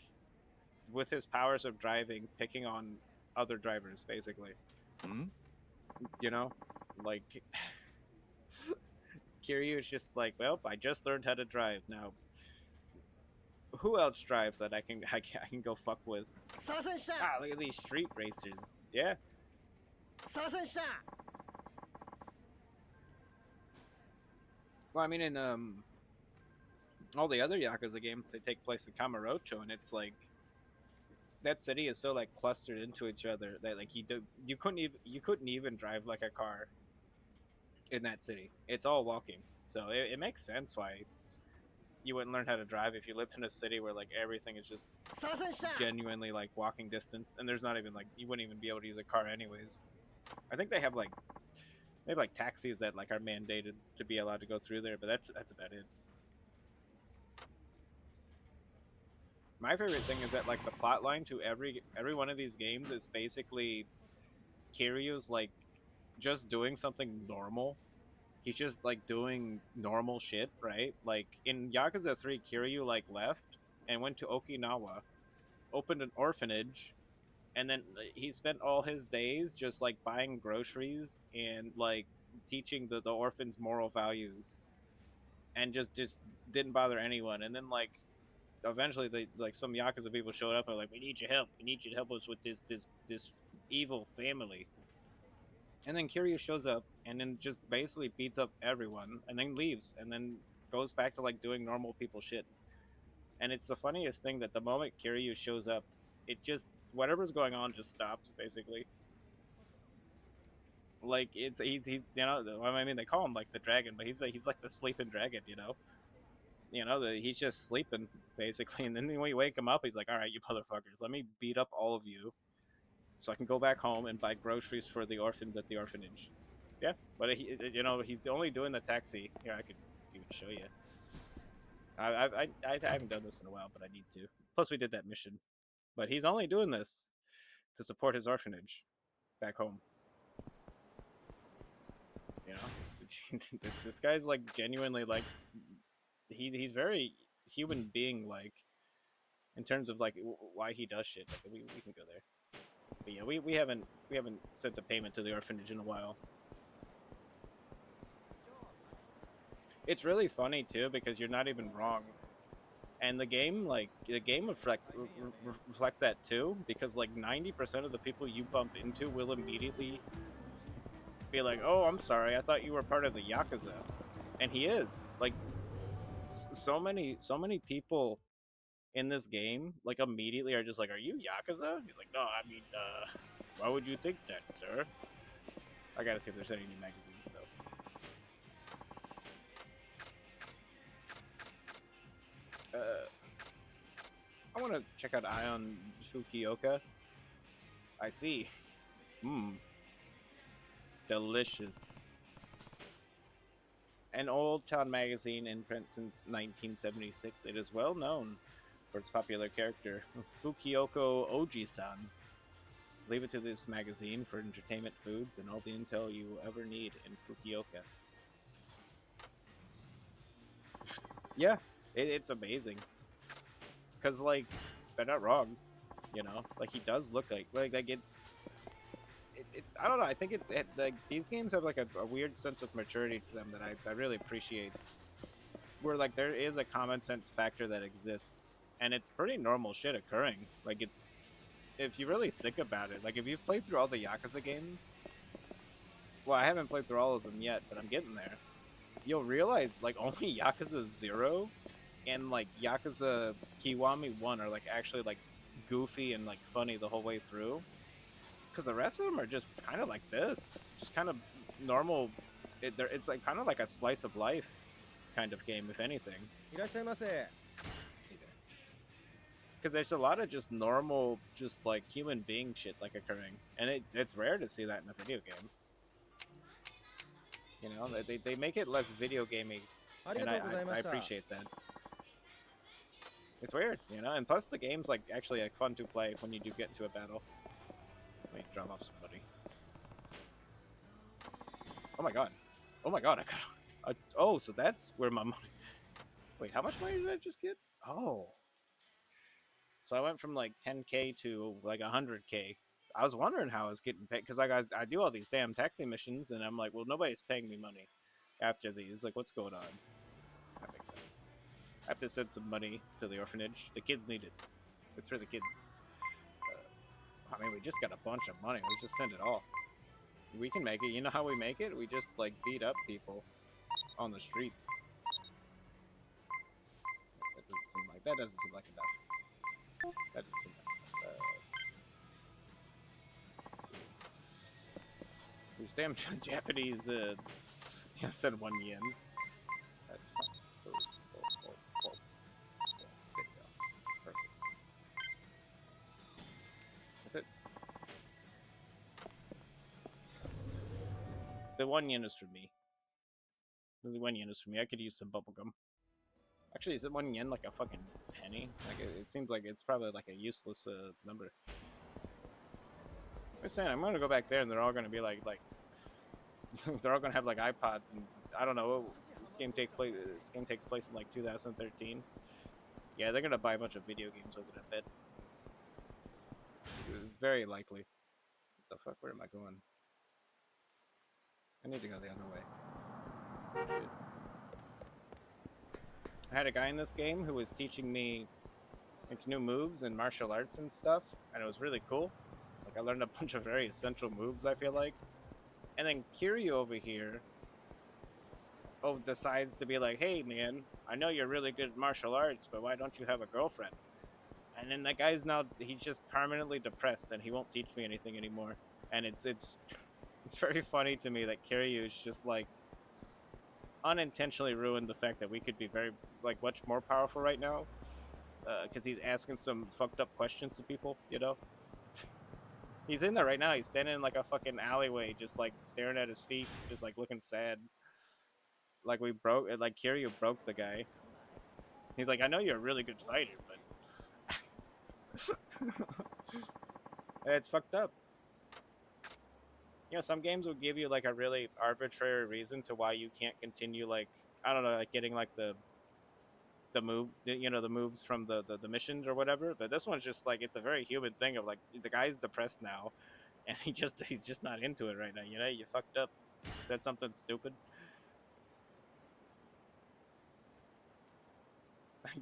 with his powers of driving, picking on other drivers, basically. Hmm? You know, like Kiryu is just like, well, I just learned how to drive. Now, who else drives that I can go fuck with? Ah, look at these street racers. Yeah. Well, I mean, in all the other Yakuza games, they take place in Kamurocho, and it's like that city is so like clustered into each other that like you couldn't even drive like a car in that city. It's all walking, so it makes sense why you wouldn't learn how to drive if you lived in a city where like everything is just genuinely like walking distance, and there's not even like you wouldn't even be able to use a car anyways. I think they have like taxis that like are mandated to be allowed to go through there, but that's about it. My favorite thing is that like the plot line to every one of these games is basically Kiryu's like just doing something normal. He's just like doing normal shit, right? Like in Yakuza 3, Kiryu like left and went to Okinawa, opened an orphanage, and then he spent all his days just like buying groceries and like teaching the orphans moral values, and just didn't bother anyone. And then like eventually they like some Yakuza people showed up and were like, we need your help, we need you to help us with this evil family. And then Kiryu shows up and then just basically beats up everyone and then leaves and then goes back to like doing normal people shit. And it's the funniest thing that the moment Kiryu shows up, it just whatever's going on just stops basically. Like he's you know, I mean they call him like the dragon, but he's like the sleeping dragon, you know. He's just sleeping basically, and then when you wake him up, he's like, "All right, you motherfuckers, let me beat up all of you, so I can go back home and buy groceries for the orphans at the orphanage." Yeah, but he's only doing the taxi. Here, I could even show you. I haven't done this in a while, but I need to. Plus, we did that mission, but he's only doing this to support his orphanage back home. You know, this guy's like genuinely like he's very human being like in terms of like why he does shit. Like we can go there. But yeah, we haven't sent a payment to the orphanage in a while. It's really funny too because you're not even wrong, and the game reflects that too, because like 90% of the people you bump into will immediately be like, "Oh, I'm sorry, I thought you were part of the Yakuza," and he is. Like so many people in this game like immediately are just like, "Are you Yakuza?" He's like, "No, I mean, why would you think that, sir?" I gotta see if there's any new magazines though. I want to check out Ion Fukuoka. I see. Delicious. An old town magazine in print since 1976, it is well known for its popular character, Fukuoko Oji-san. Leave it to this magazine for entertainment, foods, and all the intel you will ever need in Fukuoka. Yeah, it's amazing. Because, like, they're not wrong, you know? Like, he does look like it's... I don't know, I think like, these games have, like, a weird sense of maturity to them that I really appreciate. Where, like, there is a common sense factor that exists. And it's pretty normal shit occurring. Like, it's... If you really think about it, like, if you've played through all the Yakuza games... Well, I haven't played through all of them yet, but I'm getting there. You'll realize, like, only Yakuza 0 and, like, Yakuza Kiwami 1 are, like, actually, like, goofy and, like, funny the whole way through. Because the rest of them are just kind of like this. Just kind of normal. It's, like, kind of like a slice of life kind of game, if anything. Because there's a lot of just normal, just, like, human being shit, like, occurring. And it's rare to see that in a video game. You know, they make it less video gamey, and I appreciate that. It's weird, you know, and plus the game's like actually like fun to play when you do get into a battle. Let me drop off somebody. Oh my god! Oh my god! I got. Oh, so that's where my money. Wait, how much money did I just get? Oh. So I went from like 10K to like 100K. I was wondering how I was getting paid because like I do all these damn taxi missions, and I'm like, well, nobody's paying me money after these. Like, what's going on? That makes sense. I have to send some money to the orphanage. The kids need it. It's for the kids. I mean, we just got a bunch of money. Let's just send it all. We can make it. You know how we make it? We just like beat up people on the streets. That doesn't seem like enough. That doesn't seem like enough. Let's see. These damn Japanese. Yeah, said 1 yen. That's fine. There you go. Perfect. That's it. The 1 yen is for me. The 1 yen is for me. I could use some bubblegum. Actually, is it 1 yen like a fucking penny? Like it seems like it's probably like a useless number. I'm saying I'm gonna go back there and they're all gonna be like they're all gonna have like iPods and I don't know. This game takes place in like 2013. Yeah, they're gonna buy a bunch of video games with it. I bet. Very likely. What the fuck? Where am I going? I need to go the other way. Shit. I had a guy in this game who was teaching me like new moves and martial arts and stuff, and it was really cool. Like I learned a bunch of very essential moves, I feel like. And then Kiryu over here decides to be like, hey man, I know you're really good at martial arts, but why don't you have a girlfriend? And then that guy's he's just permanently depressed and he won't teach me anything anymore. And it's very funny to me that Kiryu's just like unintentionally ruined the fact that we could be very like much more powerful right now, because he's asking some fucked up questions to people, you know. He's in there right now. He's standing in like a fucking alleyway, just like staring at his feet, just like looking sad. Like Kiryu broke the guy. He's like, I know you're a really good fighter, but it's fucked up. You know, some games will give you like a really arbitrary reason to why you can't continue, like I don't know, like getting like the moves from the missions or whatever. But this one's just like it's a very human thing of like the guy's depressed now, and he's just not into it right now. You know, you fucked up, said something stupid.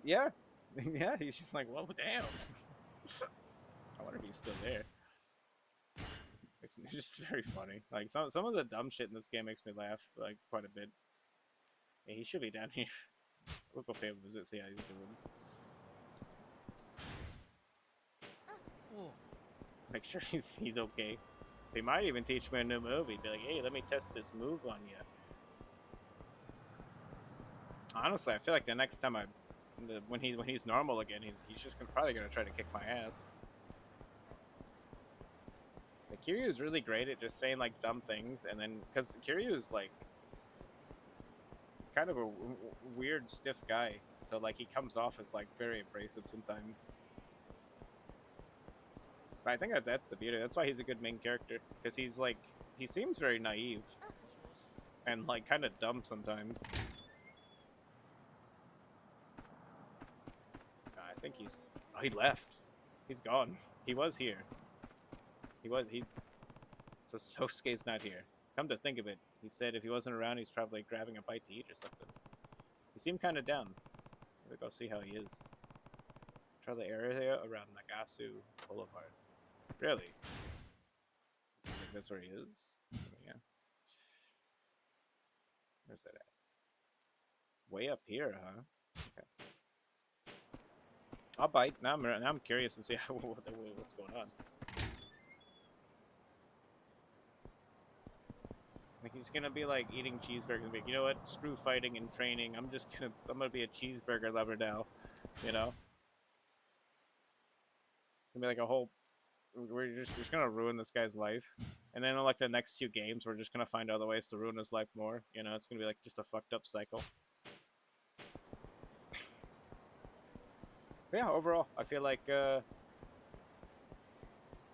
Yeah, yeah. He's just like, well, damn. I wonder if he's still there. It's just very funny. Like some of the dumb shit in this game makes me laugh like quite a bit. Yeah, he should be down here. We'll go pay him a visit, see how he's doing. Make sure he's okay. They might even teach me a new move. He'd be like, hey, let me test this move on you. Honestly, I feel like the next time when he's normal again, he's just probably gonna try to kick my ass. Like, Kiryu is really great at just saying like dumb things, and then because Kiryu is like kind of a weird, stiff guy, so like he comes off as like very abrasive sometimes. But I think that's the beauty. That's why he's a good main character, because he seems very naive and like kind of dumb sometimes. I think he left. He's gone. He was here. So Sosuke's not here. Come to think of it, he said if he wasn't around, he's probably grabbing a bite to eat or something. He seemed kind of down. We'll go see how he is. Try the area around Nagasu Boulevard. Really? I think that's where he is. Yeah. Where's that at? Way up here, huh? Okay. I'll bite. Now I'm curious to see what's going on. Like he's gonna be like eating cheeseburgers and be like, you know what? Screw fighting and training. I'm gonna be a cheeseburger lover now. You know? It's gonna be like a whole. We're just gonna ruin this guy's life, and then in like the next 2 games, we're just gonna find other ways to ruin his life more. You know, it's gonna be like just a fucked up cycle. But yeah, overall, I feel like they're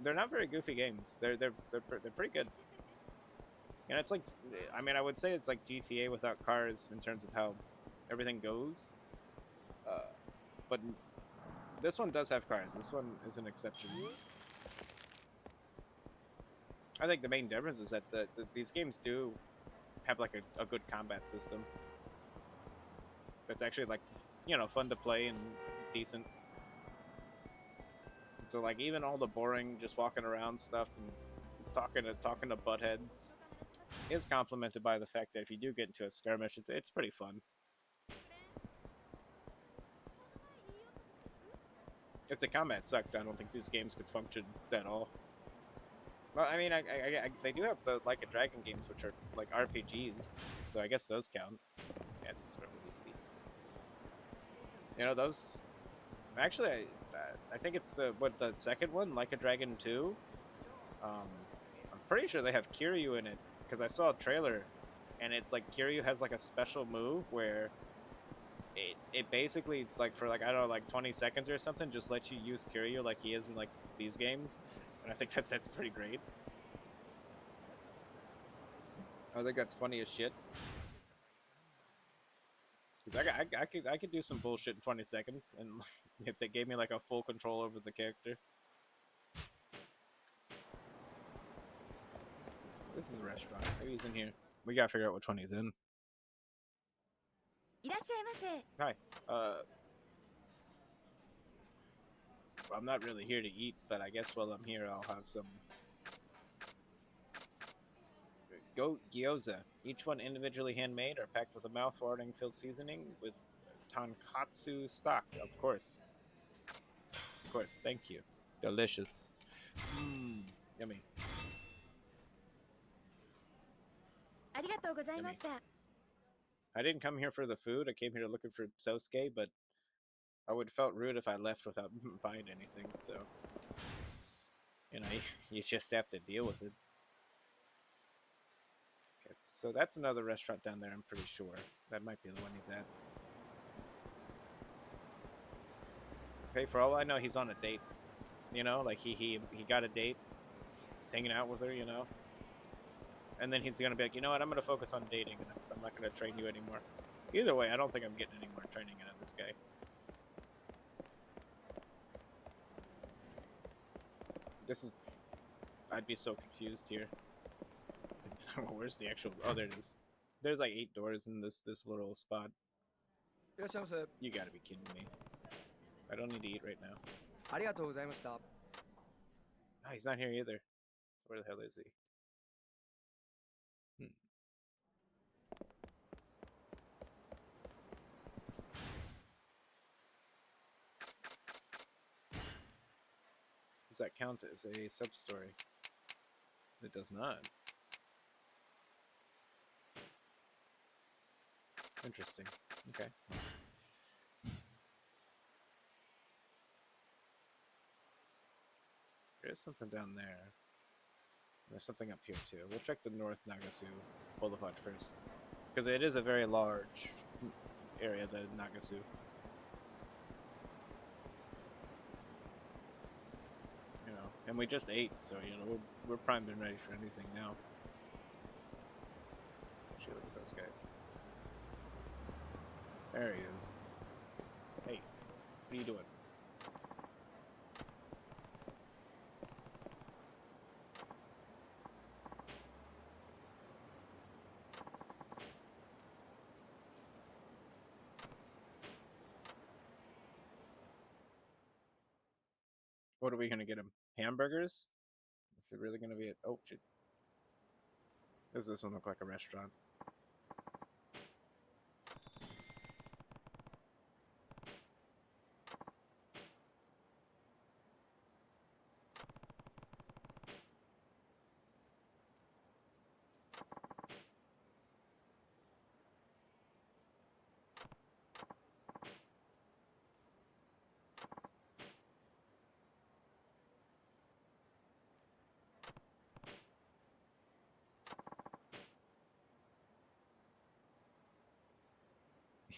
not very goofy games. They're pretty good. And it's like, I mean, I would say it's like GTA without cars in terms of how everything goes. But This one does have cars. This one is an exception. I think the main difference is that these games do have like a good combat system. That's actually like, you know, fun to play and decent. So like even all the boring just walking around stuff and talking to buttheads is complemented by the fact that if you do get into a skirmish, it's pretty fun. If the combat sucked, I don't think these games could function at all. Well, I mean, they do have the Like a Dragon games, which are like RPGs, so I guess those count. Yeah, it's sort of weird. You know, those. Actually, I think it's the second one, Like a Dragon 2. I'm pretty sure they have Kiryu in it because I saw a trailer, and it's like Kiryu has like a special move where it basically like for like I don't know like 20 seconds or something just lets you use Kiryu like he is in like these games, and I think that's pretty great. I think that's funny as shit. Because I could do some bullshit in 20 seconds, and if they gave me like a full control over the character. This is a restaurant. Maybe he's in here. We gotta figure out which one he's in. いらっしゃいませ。 Hi. Well, I'm not really here to eat, but I guess while I'm here, I'll have some goat gyoza. Each one individually handmade or packed with a mouth-watering filled seasoning with tonkatsu stock. Of course. Of course. Thank you. Delicious. Mmm. Yummy. ありがとうございました。 I didn't come here for the food. I came here looking for Sosuke, but I would have felt rude if I left without buying anything, so you know, you just have to deal with it. Okay, so that's another restaurant down there, I'm pretty sure. That might be the one he's at. Okay, for all I know, he's on a date. You know, like he got a date. He's hanging out with her, you know. And then he's gonna be like, you know what, I'm gonna focus on dating, and I'm not gonna train you anymore. Either way, I don't think I'm getting any more training out of this guy. This is... I'd be so confused here. Where's the actual... Oh, there it is. There's like 8 doors in this little spot. いらっしゃいませ。 You gotta be kidding me. I don't need to eat right now. ありがとうございました。 No, he's not here either. So where the hell is he? Does that count as a sub-story? It does not. Interesting. Okay. There's something down there. There's something up here too. We'll check the North Nagasu Boulevard first. Because it is a very large area, the Nagasu. You know, and we just ate, so you know we're primed and ready for anything now. Actually, look at those guys. There he is. Hey, what are you doing? What are we gonna get him? Hamburgers? Is it really gonna be it? Oh shit! Does this one look like a restaurant?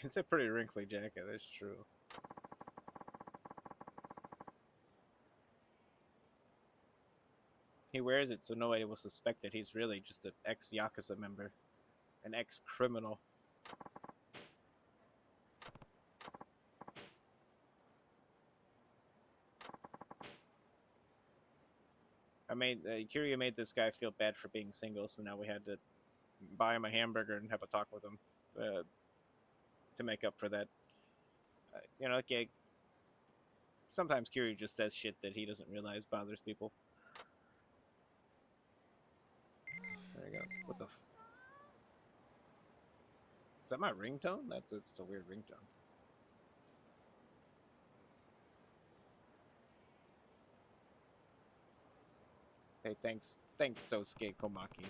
It's a pretty wrinkly jacket, that's true. He wears it so nobody will suspect that he's really just an ex-Yakuza member. An ex-criminal. Kiryu made this guy feel bad for being single, so now we had to buy him a hamburger and have a talk with him to make up for that. Okay. Sometimes Kiryu just says shit that he doesn't realize bothers people. There he goes. What the? Is that my ringtone? That's a weird ringtone. Hey, thanks, Sosuke Komaki.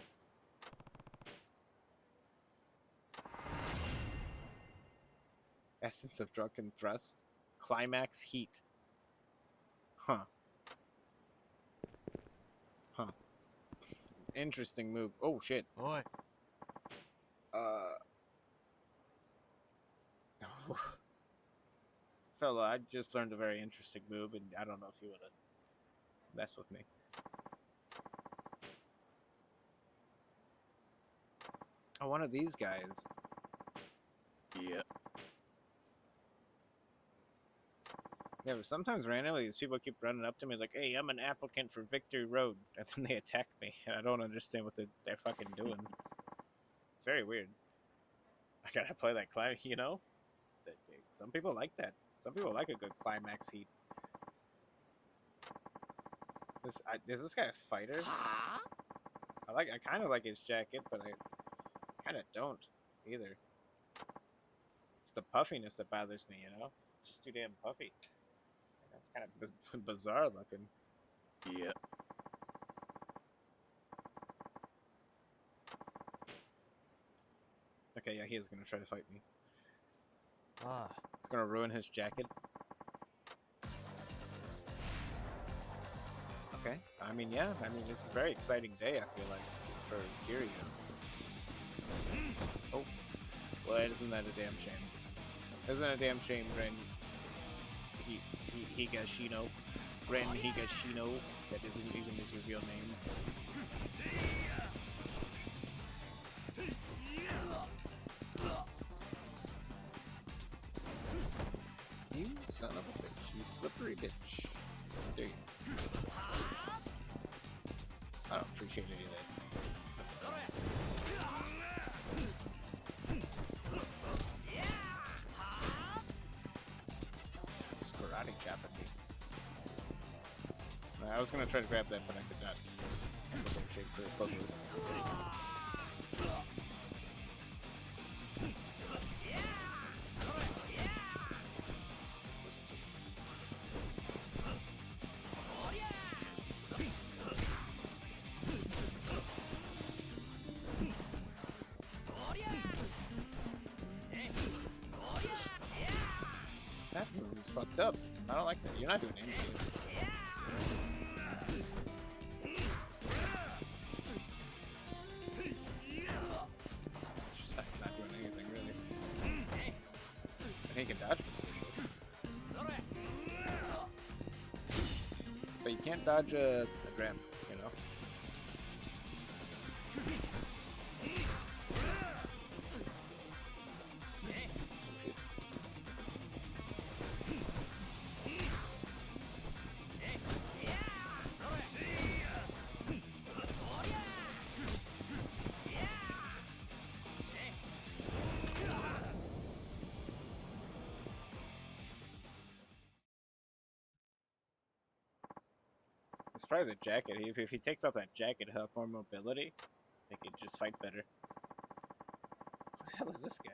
Essence of Drunken Thrust. Climax Heat. Huh. Interesting move. Oh, shit. Oi. Fella, I just learned a very interesting move, and I don't know if you want to mess with me. Oh, one of these guys. Yeah. Yeah, but sometimes randomly these people keep running up to me like, hey, I'm an applicant for Victory Road, and then they attack me. I don't understand what they're fucking doing. It's very weird. I gotta play that climax, Some people like that. Some people like a good climax heat. Is this guy a fighter? I kind of like his jacket, but I kind of don't either. It's the puffiness that bothers me, It's just too damn puffy. That's kind of bizarre looking. Yeah. Okay, yeah, he is gonna try to fight me. Ah. It's gonna ruin his jacket. Okay. Yeah. It's a very exciting day, I feel like, for Kiryu. Oh. Well, isn't that a damn shame? Isn't it a damn shame, Ren Higashino? Ren Higashino, that isn't even his real name. You son of a bitch. You slippery bitch. There you go. I don't appreciate any of that. Just karate chopping me. I was gonna try to grab that, but I could not. That's a damn shame for both of us. That move is fucked up. I don't like that. You're not doing anything. Just not doing anything, really. I think he can dodge from it. But you can't dodge a grab, Oh, shit. It's probably the jacket. If he takes off that jacket, he'll have more mobility. They could just fight better. Who the hell is this guy?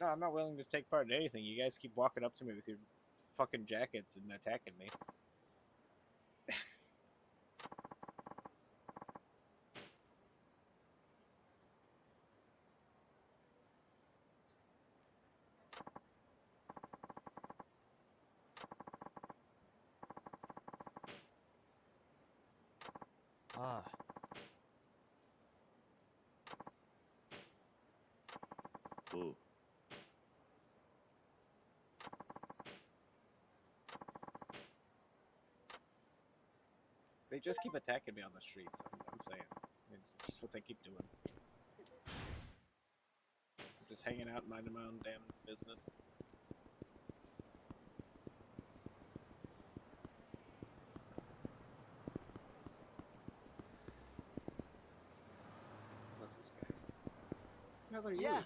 No, I'm not willing to take part in anything. You guys keep walking up to me with your fucking jackets and attacking me. Ah. Oh. They just keep attacking me on the streets. I'm saying. It's just what they keep doing. I'm just hanging out, minding my own damn business. is this guy? Who the hell are you? Yeah.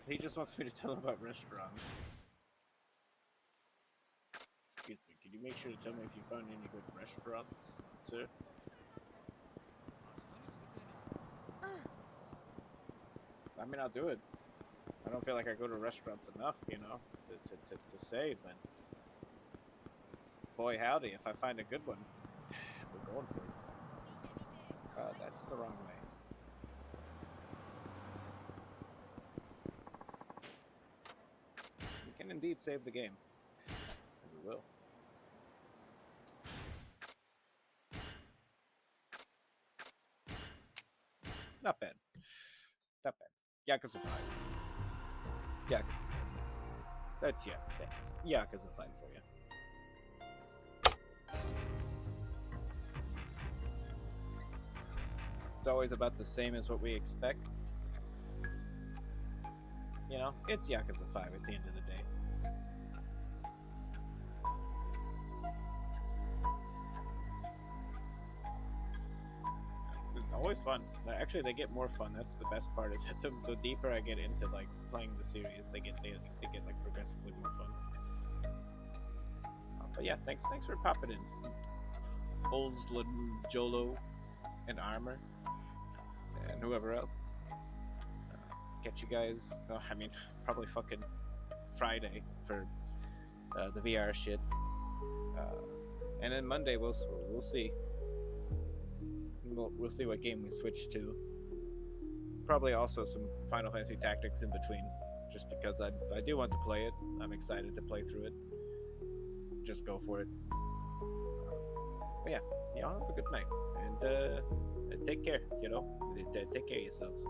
He just wants me to tell him about restaurants. Excuse me, could you make sure to tell me if you found any good restaurants, sir? I mean, I'll do it. I don't feel like I go to restaurants enough, you know, to say, but boy howdy, if I find a good one, we're going for it. That's the wrong way. We can indeed save the game. And we will. Not bad. Not bad. Yakuza 5. Yakuza 5. That's Yakuza 5 for you. It's always about the same as what we expect. You know, it's Yakuza 5 at the end of the day. It's always fun. Actually, they get more fun. That's the best part. Is that the deeper I get into like playing the series, they get like progressively more fun. But yeah, thanks for popping in, Olslan, Jolo, and Armor, and whoever else. Catch you guys. Oh, I mean, probably fucking Friday for the VR shit, and then Monday we'll see. We'll see what game we switch to. Probably also some Final Fantasy Tactics in between, just because I do want to play it. I'm excited to play through it. Just go for it. But yeah, y'all have a good night, and take care. You know, take care of yourselves.